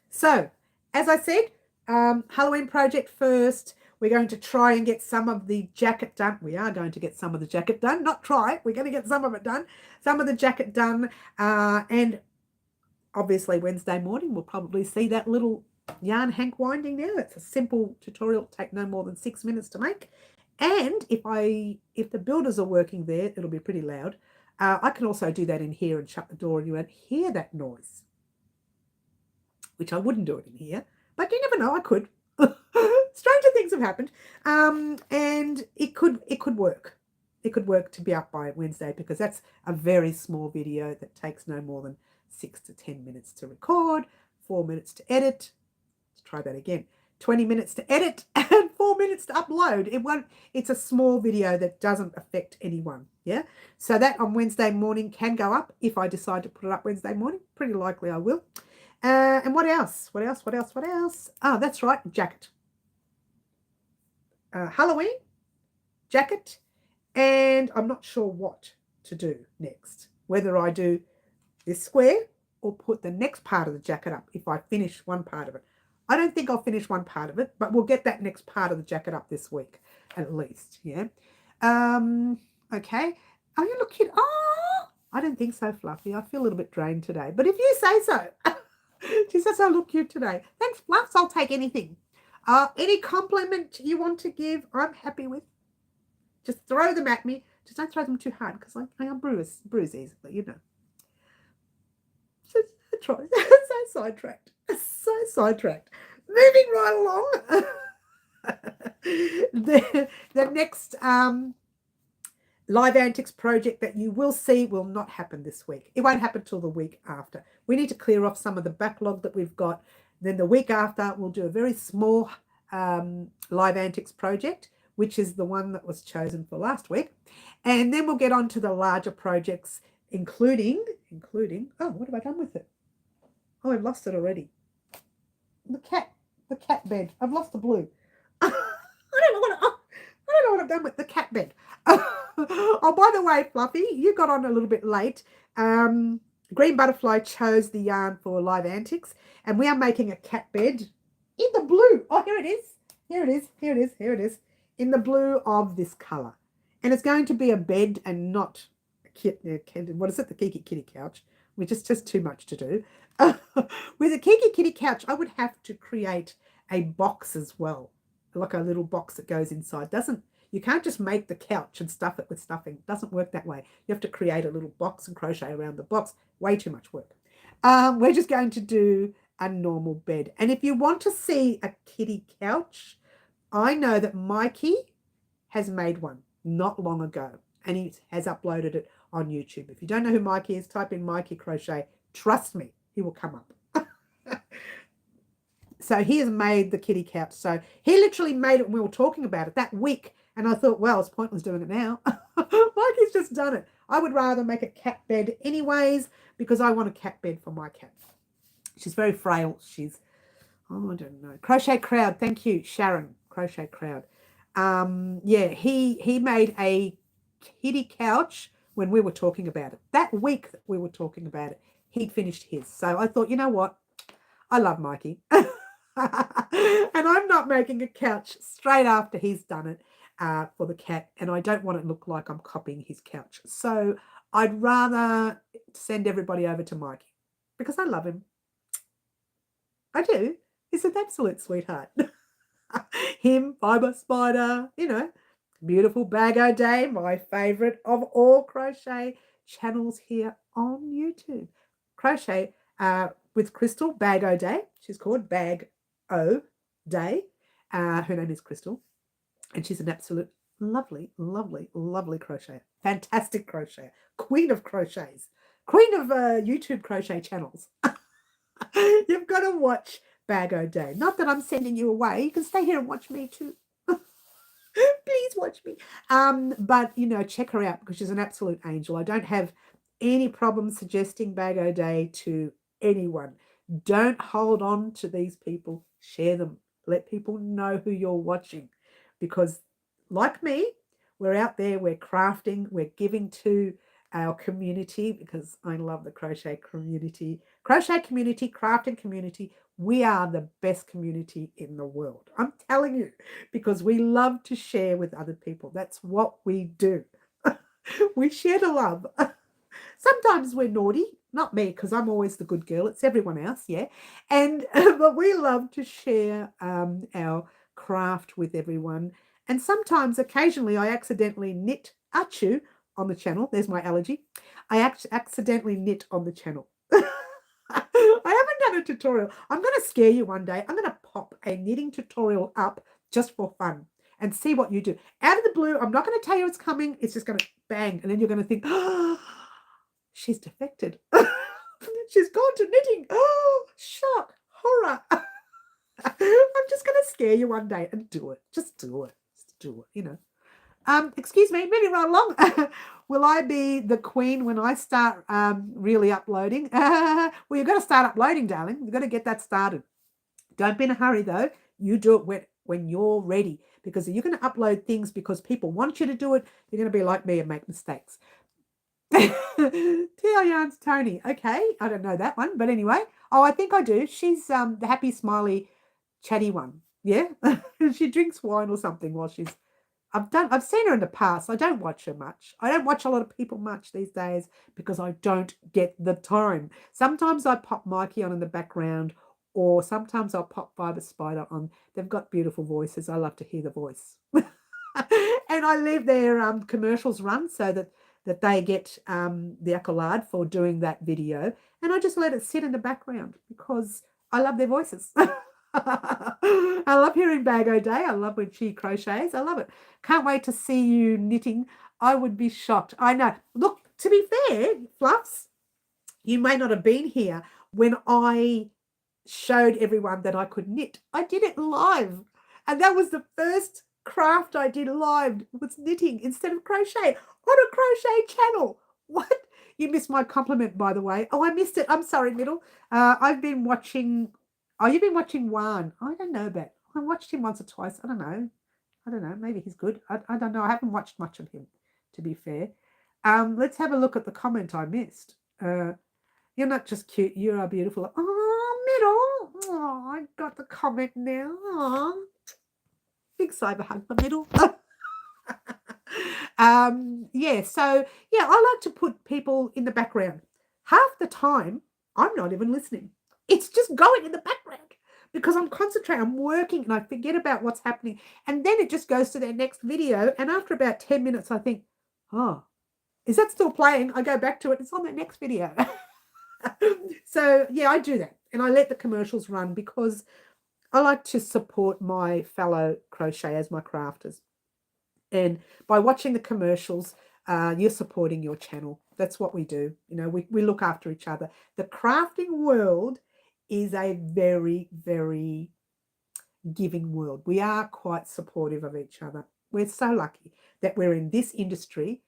So, as I said, Halloween project first. We're going to try and get some of the jacket done. We are going to get some of the jacket done. Not try. We're going to get some of it done. Some of the jacket done. And obviously Wednesday morning, we'll probably see that little yarn hank winding now. It's a simple tutorial. Take no more than 6 minutes to make. And if the builders are working there, it'll be pretty loud. I can also do that in here and shut the door and you won't hear that noise, which I wouldn't do it in here. But you never know, I could. Stranger things have happened. And it could work. It could work to be up by Wednesday because that's a very small video that takes no more than 6 to 10 minutes to record, 4 minutes to edit. Let's try that again. 20 minutes to edit and 4 minutes to upload. It's a small video that doesn't affect anyone. Yeah. So that on Wednesday morning can go up if I decide to put it up Wednesday morning. Pretty likely I will. And what else? What else? Oh, that's right. Jacket. Halloween, jacket, and I'm not sure what to do next. Whether I do this square or put the next part of the jacket up if I finish one part of it. I don't think I'll finish one part of it, but we'll get that next part of the jacket up this week at least. Yeah. Okay. Oh, you look cute. Oh, I don't think so, Fluffy. I feel a little bit drained today, but if you say so. She says I look cute today. Thanks, Fluffs. I'll take anything. Any compliment you want to give, I'm happy with. Just throw them at me. Just don't throw them too hard because I bruise easily, you know. So sidetracked. So sidetracked. Moving right along. the next Live Antics project that you will see will not happen this week. It won't happen till the week after. We need to clear off some of the backlog that we've got. Then the week after, we'll do a very small Live Antics project, which is the one that was chosen for last week. And then we'll get on to the larger projects, including, oh, what have I done with it? Oh, I've lost it already. The cat bed. I've lost the blue. I don't know what I've done with the cat bed. Oh, by the way, Fluffy, you got on a little bit late. Green Butterfly chose the yarn for Live Antics, and we are making a cat bed in the blue. Oh, here it is. Here it is. Here it is. Here it is. In the blue of this color. And it's going to be a bed and not a kit. What is it? The Kiki Kitty couch, which is just too much to do. With a Kiki Kitty couch, I would have to create a box as well, like a little box that goes inside. You can't just make the couch and stuff it with stuffing. It doesn't work that way. You have to create a little box and crochet around the box. Way too much work. We're just going to do a normal bed. And if you want to see a kitty couch, I know that Mikey has made one not long ago, and he has uploaded it on YouTube. If you don't know who Mikey is, type in Mikey Crochet. Trust me, he will come up. So he has made the kitty couch. So he literally made it when we were talking about it that week. And I thought, well, it's pointless doing it now. Mikey's just done it. I would rather make a cat bed anyways, because I want a cat bed for my cat. She's very frail. She's, oh, I don't know. Crochet Crowd. Thank you, Sharon. Crochet Crowd. Yeah, he made a kitty couch when we were talking about it. That week that we were talking about it, he'd finished his. So I thought, you know what? I love Mikey. And I'm not making a couch straight after he's done it for the cat. And I don't want it to look like I'm copying his couch. So I'd rather send everybody over to Mikey because I love him. I do. He's an absolute sweetheart. Him, Fiber Spider, you know, beautiful Bag O Day, my favorite of all crochet channels here on YouTube. Crochet with Crystal, Bag O Day. She's called Bag O Day. Her name is Crystal, and she's an absolute lovely, lovely, lovely crocheter. Fantastic crocheter. Queen of crochets. Queen of YouTube crochet channels. You've got to watch Bag O Day. Not that I'm sending you away. You can stay here and watch me too. Please watch me. But, you know, check her out because she's an absolute angel. I don't have any problem suggesting Bag O Day to anyone. Don't hold on to these people. Share them. Let people know who you're watching. Because like me, we're out there, we're crafting, we're giving to our community because I love the crochet community. Crochet community, crafting community. We are the best community in the world. I'm telling you, because we love to share with other people. That's what we do. We share the love. Sometimes we're naughty, not me, because I'm always the good girl. It's everyone else, yeah. And but we love to share our craft with everyone. And sometimes, occasionally, I accidentally knit achu on the channel. There's my allergy. I accidentally knit on the channel. I haven't done a tutorial. I'm going to scare you one day. I'm going to pop a knitting tutorial up just for fun and see what you do. Out of the blue, I'm not going to tell you it's coming. It's just going to bang. And then you're going to think, oh, she's defected. She's gone to knitting. Oh, shock, horror. I'm just going to scare you one day and do it. Just do it. Just do it, you know. Excuse me, moving right along. Will I be the queen when I start really uploading? Well, you've got to start uploading, darling. You've got to get that started. Don't be in a hurry, though. You do it when you're ready, because you're going to upload things because people want you to do it. You're going to be like me and make mistakes. TL Yarns Tony. Okay, I don't know that one, but anyway. Oh, I think I do. She's the happy, smiley, chatty one. Yeah, she drinks wine or something while she's. I've seen her in the past. I don't watch her much. I don't watch a lot of people much these days because I don't get the time. Sometimes I pop Mikey on in the background, or sometimes I'll pop Fiber Spider on. They've got beautiful voices. I love to hear the voice. And And I leave their commercials run so that they get the accolade for doing that video. And I just let it sit in the background because I love their voices. I love hearing Bag O Day. I love when she crochets. I love it. Can't wait to see you knitting. I would be shocked. I know. Look, to be fair, Fluffs, you may not have been here when I showed everyone that I could knit. I did it live. And that was the first craft I did live, was knitting instead of crochet on a crochet channel. What? You missed my compliment, by the way. Oh, I missed it. I'm sorry, Middle. I've been watching. Oh, you've been watching Juan. I don't know that. I watched him once or twice. I don't know. Maybe he's good. I don't know. I haven't watched much of him, to be fair. Let's have a look at the comment I missed. You're not just cute. You are beautiful. Oh, Middle. Oh, I got the comment now. Oh. Big cyber hug for Middle. Yeah, so yeah, I like to put people in the background. Half the time, I'm not even listening. It's just going in the background because I'm concentrating, I'm working, and I forget about what's happening. And then it just goes to their next video. And after about 10 minutes, I think, oh, is that still playing? I go back to it. It's on the next video. So yeah, I do that. And I let the commercials run because I like to support my fellow crocheters, my crafters. And by watching the commercials, you're supporting your channel. That's what we do. You know, we look after each other. The crafting world is a very, very giving world. We are quite supportive of each other. We're so lucky that we're in this industry.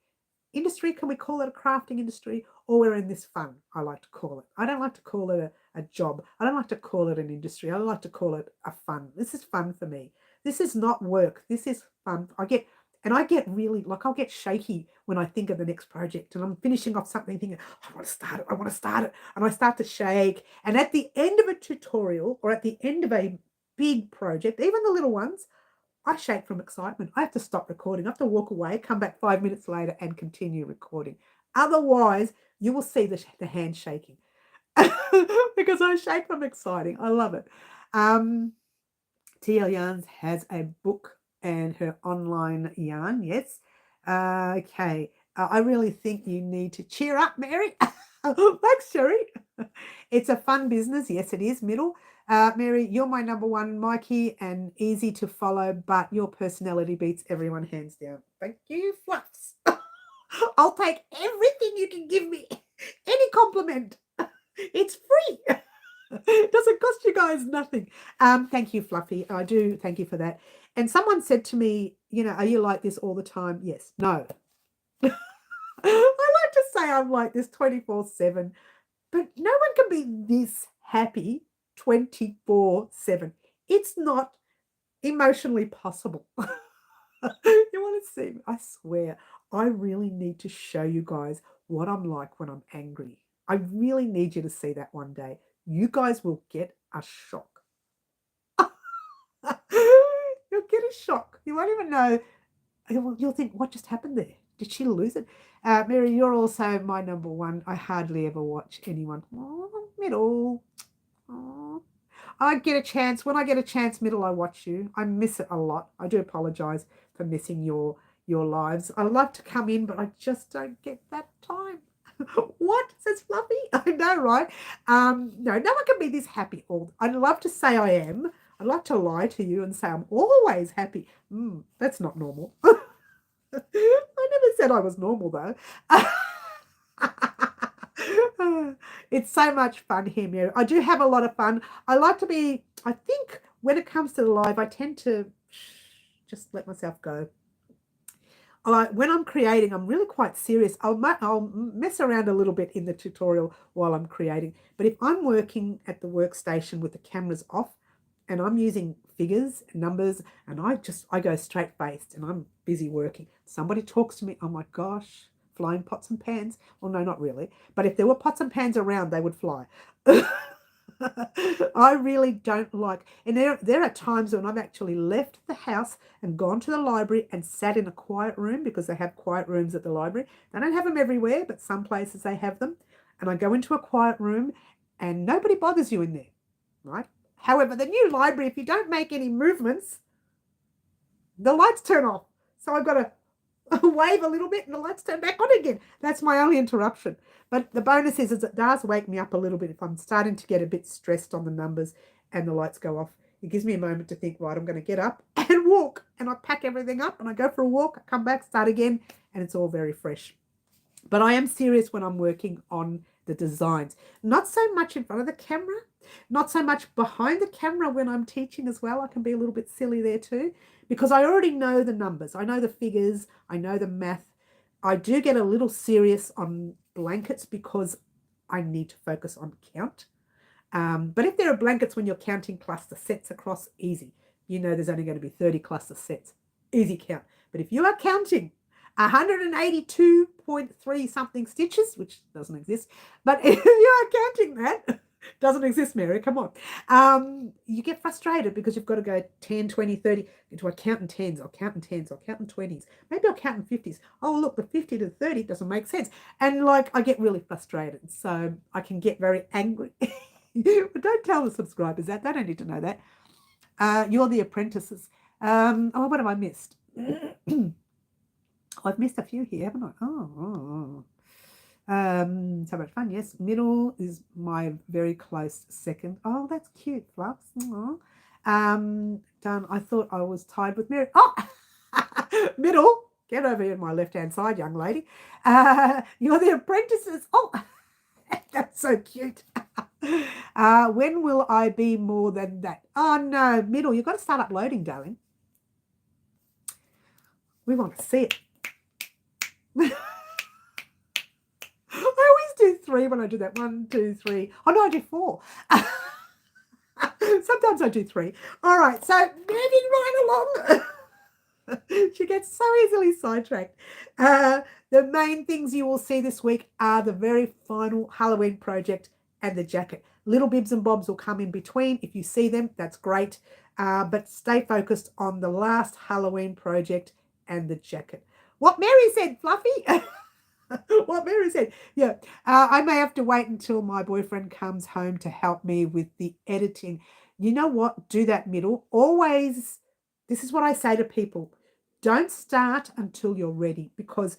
Can we call it a crafting industry? Or we're in this fun, I like to call it. I don't like to call it a job. I don't like to call it an industry. I like to call it a fun. This is fun for me. This is not work. This is fun. I get really, like, I'll get shaky when I think of the next project and I'm finishing off something thinking, I want to start it. And I start to shake. And at the end of a tutorial or at the end of a big project, even the little ones, I shake from excitement. I have to stop recording. I have to walk away, come back 5 minutes later and continue recording. Otherwise, you will see the hand shaking because I shake from exciting. I love it. TL Yarns has a book and her online yarn. Yes. Okay. I really think you need to cheer up, Mary. Thanks, Sherry. It's a fun business. Yes, it is, Middle. Mary, you're my number one, Mikey, and easy to follow, but your personality beats everyone hands down. Thank you, Fluffs. I'll take everything you can give me. Any compliment. It's free. It doesn't cost you guys nothing. Thank you, Fluffy. I do thank you for that. And someone said to me, you know, are you like this all the time? Yes. No. I like to say I'm like this 24/7, but no one can be this happy 24/7. It's not emotionally possible. You want to see? I swear, I really need to show you guys what I'm like when I'm angry. I really need you to see that one day. You guys will get a shock. You'll get a shock. You won't even know. You'll think, what just happened there? Did she lose it? Mary, you're also my number one. I hardly ever watch anyone. Oh, Middle. Oh. I get a chance. When I get a chance, Middle, I watch you. I miss it a lot. I do apologise for missing your lives. I love to come in, but I just don't get that time. What? Says Fluffy. I know, right? No one can be this happy. I'd love to say I am. I'd like to lie to you and say I'm always happy. That's not normal. I never said I was normal, though. It's so much fun here, Mary. I do have a lot of fun. I like to be, I think when it comes to the live, I tend to just let myself go. When I'm creating, I'm really quite serious. I'll mess around a little bit in the tutorial while I'm creating. But if I'm working at the workstation with the cameras off and I'm using figures, numbers, and I go straight-faced and I'm busy working. Somebody talks to me, oh my gosh, flying pots and pans. Well, no, not really. But if there were pots and pans around, they would fly. I really don't like, and there are times when I've actually left the house and gone to the library and sat in a quiet room because they have quiet rooms at the library. They don't have them everywhere, but some places they have them. And I go into a quiet room and nobody bothers you in there, right? However, the new library, if you don't make any movements, the lights turn off. So I've got to wave a little bit and the lights turn back on again. That's my only interruption. But the bonus is it does wake me up a little bit if I'm starting to get a bit stressed on the numbers and the lights go off. It gives me a moment to think, right, I'm going to get up and walk. And I pack everything up and I go for a walk. I come back, start again, and it's all very fresh. But I am serious when I'm working on the designs. Not so much in front of the camera, not so much behind the camera when I'm teaching as well. I can be a little bit silly there too, because I already know the numbers. I know the figures. I know the math. I do get a little serious on blankets because I need to focus on count. But if there are blankets when you're counting cluster sets across, easy. You know there's only going to be 30 cluster sets. Easy count. But if you are counting 182.3 something stitches, which doesn't exist, but if you are counting that, doesn't exist, Mary, come on. You get frustrated because you've got to go 10, 20, 30. Do I count in 10s? I'll count in 10s. I'll count in 20s. Maybe I'll count in 50s. Oh, look, the 50 to 30 doesn't make sense. And like, I get really frustrated. So I can get very angry. But don't tell the subscribers that. They don't need to know that. You're the apprentices. Oh, what have I missed? I've missed a few here, haven't I? So much fun. Yes, middle is my very close second. Oh, that's cute, Fluffs. Done. I thought I was tied with Mary. Oh, middle. Get over here on my left-hand side, young lady. You're the apprentices. Oh, that's so cute. When will I be more than that? Oh, no, middle. You've got to start uploading, darling. We want to see it. I always do 3 when I do that. 1, 2, 3. Oh, no, I do 4. Sometimes I do 3. All right, so moving right along. She gets so easily sidetracked. The main things you will see this week are the very final Halloween project and the jacket. Little bibs and bobs will come in between. If you see them, that's great. But stay focused on the last Halloween project and the jacket. What Mary said, Fluffy. What Mary said. Yeah, I may have to wait until my boyfriend comes home to help me with the editing. You know what? Do that middle. Always, this is what I say to people. Don't start until you're ready, because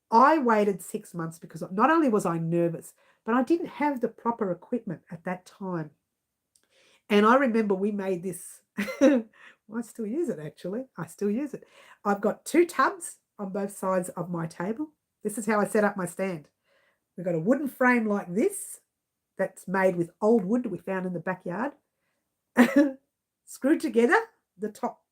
I waited 6 months because not only was I nervous, but I didn't have the proper equipment at that time. And I remember we made this. I still use it, actually. I still use it. I've got 2 tubs on both sides of my table. This is how I set up my stand. We've got a wooden frame like this that's made with old wood we found in the backyard. Screwed together, the top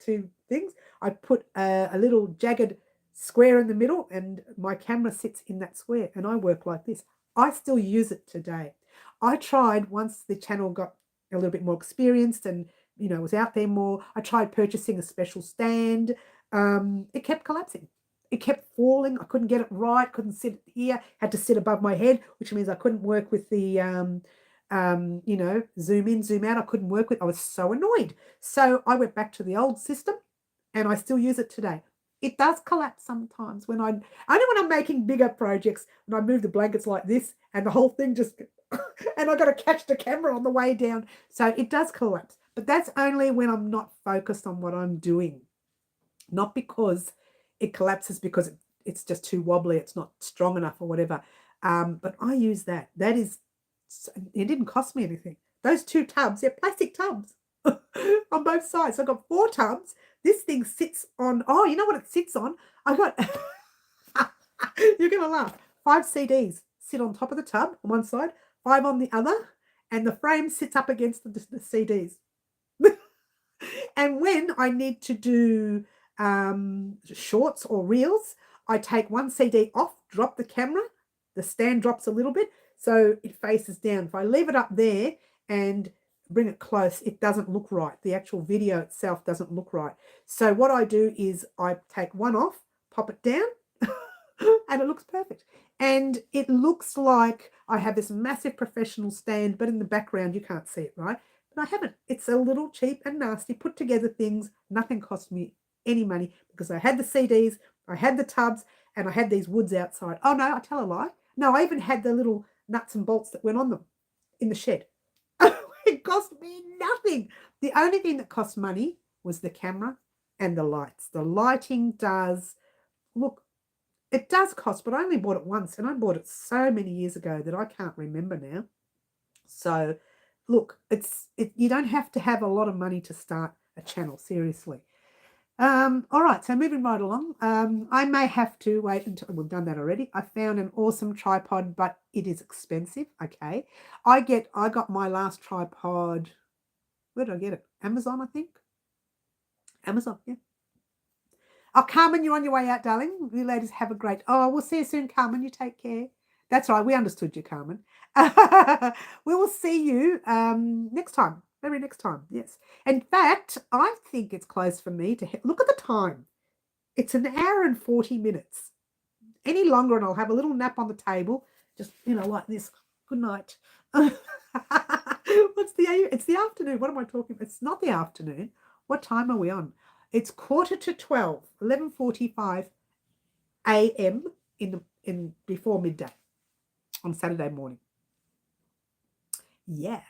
2 things. I put a little jagged square in the middle, and my camera sits in that square, and I work like this. I still use it today. I tried, once the channel got a little bit more experienced and was out there more, I tried purchasing a special stand. It kept collapsing. It kept falling. I couldn't get it right. Couldn't sit here. Had to sit above my head, which means I couldn't work with the zoom in, zoom out. I couldn't work with. I was so annoyed. So I went back to the old system, and I still use it today. It does collapse sometimes only when I'm making bigger projects, when I move the blankets like this and the whole thing just, and I got to catch the camera on the way down. So it does collapse, but that's only when I'm not focused on what I'm doing. Not because it collapses because it's just too wobbly, it's not strong enough or whatever. But I use that. That is, it didn't cost me anything. Those 2 tubs, they're plastic tubs on both sides. So I've got 4 tubs. This thing sits on, oh, you know what it sits on? I got, you're going to laugh, 5 CDs sit on top of the tub on one side, 5 on the other, and the frame sits up against the CDs. And when I need to do shorts or reels, I take 1 CD off, drop the camera, the stand drops a little bit, so it faces down. If I leave it up there and bring it close, it doesn't look right. The actual video itself doesn't look right. So what I do is I take 1 off, pop it down, and it looks perfect. And it looks like I have this massive professional stand, but in the background you can't see it, right? But I haven't. It's a little cheap and nasty, put together things. Nothing cost me any money because I had the CDs, I had the tubs, and I had these woods outside. Oh no, I tell a lie. No, I even had the little nuts and bolts that went on them in the shed. It cost me nothing. The only thing that cost money was the camera and the lights. The lighting does Look, it does cost, but I only bought it once, and I bought it so many years ago that I can't remember now. So, look, you don't have to have a lot of money to start a channel, seriously. All right, so moving right along. I may have to wait until we've done that already. I found an awesome tripod, but it is expensive. Okay. I got my last tripod. Where did I get it? Amazon, I think. Amazon, yeah. Oh, Carmen, you're on your way out, darling. You ladies have a great. Oh, we'll see you soon, Carmen. You take care. That's right. We understood you, Carmen. We will see you next time. Maybe next time. Yes. In fact, I think it's close for me to look at the time. It's an hour and 40 minutes. Any longer, and I'll have a little nap on the table. Just like this. Good night. It's the afternoon. What am I talking about? It's not the afternoon. What time are we on? It's 11:45, 11:45 a.m. in before midday on Saturday morning. Yeah.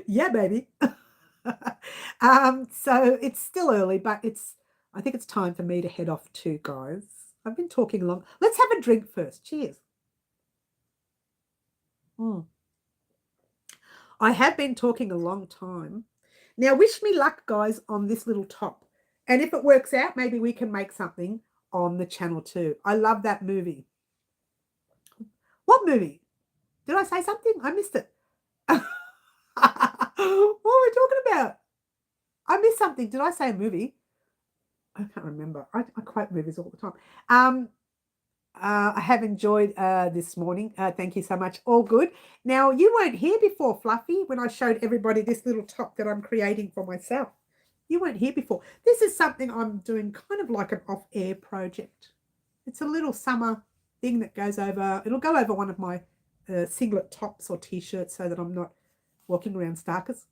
Yeah, baby. So it's still early, but I think it's time for me to head off too, guys. I've been talking long. Let's have a drink first. Cheers. I have been talking a long time. Now, wish me luck, guys, on this little top. And if it works out, maybe we can make something on the channel too. I love that movie. What movie? Did I say something? I missed it. What are we talking about? I missed something. Did I say a movie? I can't remember. I quote movies all the time. I have enjoyed this morning. Thank you so much. All good. Now, you weren't here before, Fluffy, when I showed everybody this little top that I'm creating for myself. You weren't here before. This is something I'm doing kind of like an off-air project. It's a little summer thing that goes over. It'll go over one of my singlet tops or T-shirts so that I'm not walking around starkers.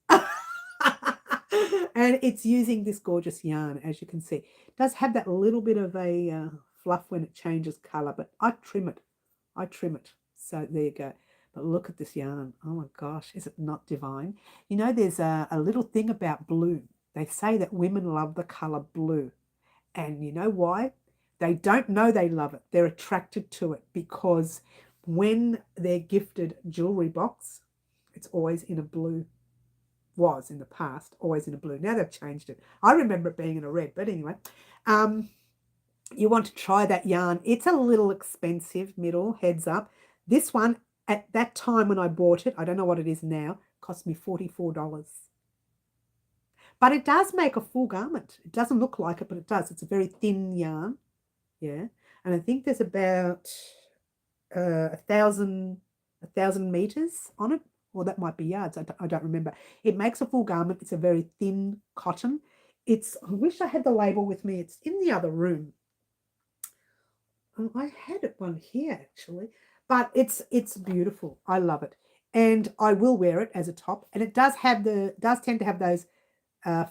And it's using this gorgeous yarn, as you can see. It does have that little bit of a fluff when it changes color, but I trim it. So there you go. But look at this yarn. Oh my gosh, is it not divine? You know, there's a little thing about blue. They say that women love the color blue. And you know why? They don't know they love it. They're attracted to it because when they're gifted jewelry box, it's always in a blue. Was in the past always in a blue. Now they've changed it. I remember it being in a red, but anyway, you want to try that yarn. It's a little expensive, middle, heads up. This one, at that time when I bought it, I don't know what it is now, cost me $44. But it does make a full garment. It doesn't look like it, but it does. It's a very thin yarn. Yeah. And I think there's about 1,000 meters on it. Or that might be yards. I don't remember. It makes a full garment. It's a very thin cotton. I wish I had the label with me. It's in the other room. I had one here actually, but it's beautiful. I love it, and I will wear it as a top. And it does tend to have those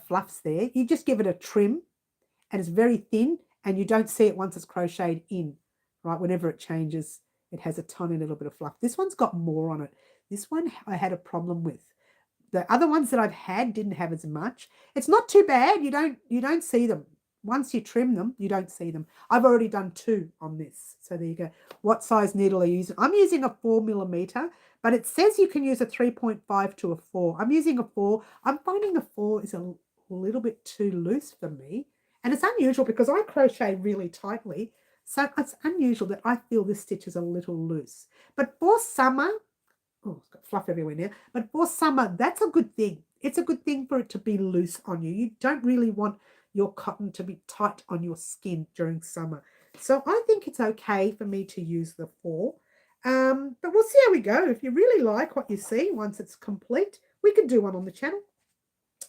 fluffs there. You just give it a trim, and it's very thin, and you don't see it once it's crocheted in. Right, whenever it changes, it has a tiny little bit of fluff. This one's got more on it. This one I had a problem with. The other ones that I've had didn't have as much. It's not too bad. You don't see them. Once you trim them, you don't see them. I've already done 2 on this. So there you go. What size needle are you using? I'm using a 4mm, but it says you can use a 3.5 to a 4. I'm using a 4. I'm finding a 4 is a little bit too loose for me. And it's unusual because I crochet really tightly. So it's unusual that I feel this stitch is a little loose. But for summer, oh, it's got fluff everywhere now. But for summer, that's a good thing. It's a good thing for it to be loose on you. You don't really want your cotton to be tight on your skin during summer. So I think it's okay for me to use the 4. But we'll see how we go. If you really like what you see once it's complete, we can do one on the channel.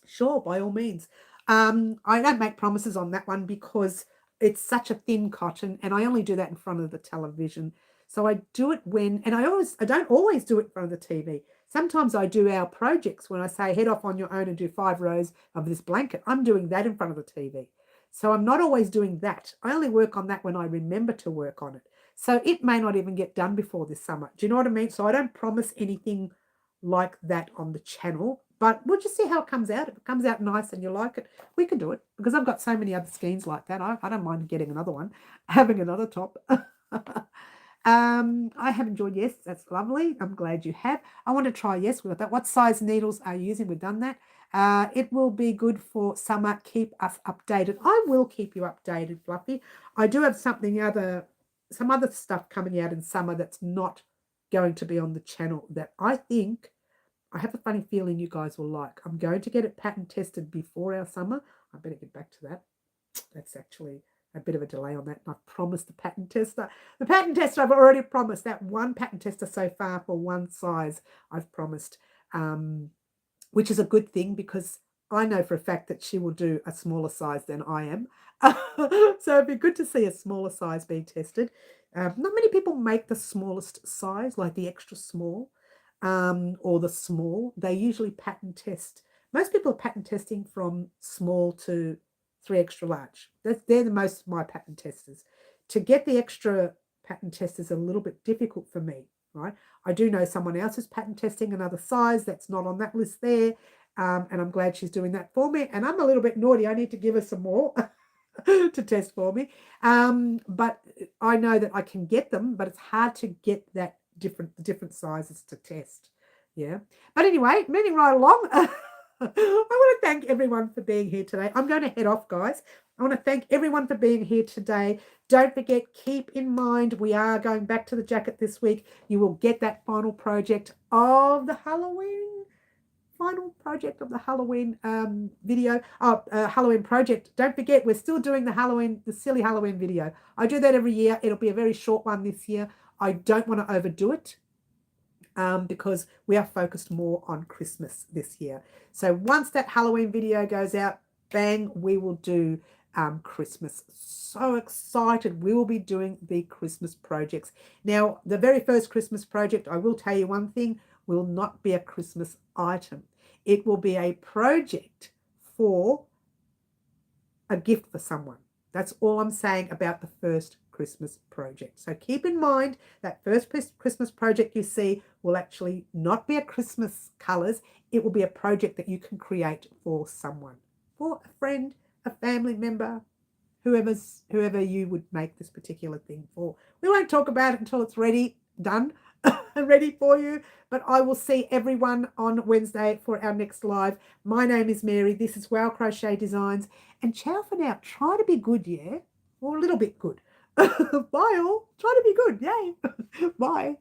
Sure, by all means. I don't make promises on that one because it's such a thin cotton, and I only do that in front of the television. So I do it I don't always do it in front of the TV. Sometimes I do our projects when I say head off on your own and do 5 rows of this blanket. I'm doing that in front of the TV. So I'm not always doing that. I only work on that when I remember to work on it. So it may not even get done before this summer. Do you know what I mean? So I don't promise anything like that on the channel. But we'll just see how it comes out. If it comes out nice and you like it, we can do it, because I've got so many other skeins like that. I don't mind getting another one, having another top. I have enjoyed, yes, that's lovely. I'm glad you have. I want to try, yes, we've got that. What size needles are you using? We've done that. It will be good for summer. Keep us updated. I will keep you updated, Fluffy. I do have some other stuff coming out in summer that's not going to be on the channel that I think, I have a funny feeling you guys will like. I'm going to get it pattern tested before our summer. I better get back to that. That's actually a bit of a delay on that. I've promised the pattern tester. The pattern tester, I've already promised that one pattern tester so far for one size. I've promised, which is a good thing, because I know for a fact that she will do a smaller size than I am. So it'd be good to see a smaller size being tested. Not many people make the smallest size, like the extra small. Or the small. They usually pattern test. Most people are pattern testing from small to 3 extra large. They're the most of my pattern testers. To get the extra pattern test is a little bit difficult for me, right? I do know someone else who's pattern testing another size that's not on that list there, and I'm glad she's doing that for me. And I'm a little bit naughty. I need to give her some more to test for me. But I know that I can get them, but it's hard to get that different sizes to test. Yeah. But anyway, moving right along. I want to thank everyone for being here today. I'm going to head off, guys. I want to thank everyone for being here today. Don't forget, keep in mind, we are going back to the jacket this week. You will get that final project of the Halloween video. Halloween project. Don't forget, we're still doing the silly Halloween video. I do that every year. It'll be a very short one this year. I don't want to overdo it, because we are focused more on Christmas this year. So once that Halloween video goes out, bang, we will do Christmas. So excited. We will be doing the Christmas projects. Now, the very first Christmas project, I will tell you one thing, will not be a Christmas item. It will be a project for a gift for someone. That's all I'm saying about the first Christmas project. So keep in mind that first Christmas project you see will actually not be a Christmas colours. It will be a project that you can create for someone, for a friend, a family member, whoever you would make this particular thing for. We won't talk about it until it's ready, done, and ready for you. But I will see everyone on Wednesday for our next live. My name is Mary. This is Wow Crochet Designs. And ciao for now. Try to be good, yeah? Or a little bit good. Bye all. Try to be good. Yay. Bye.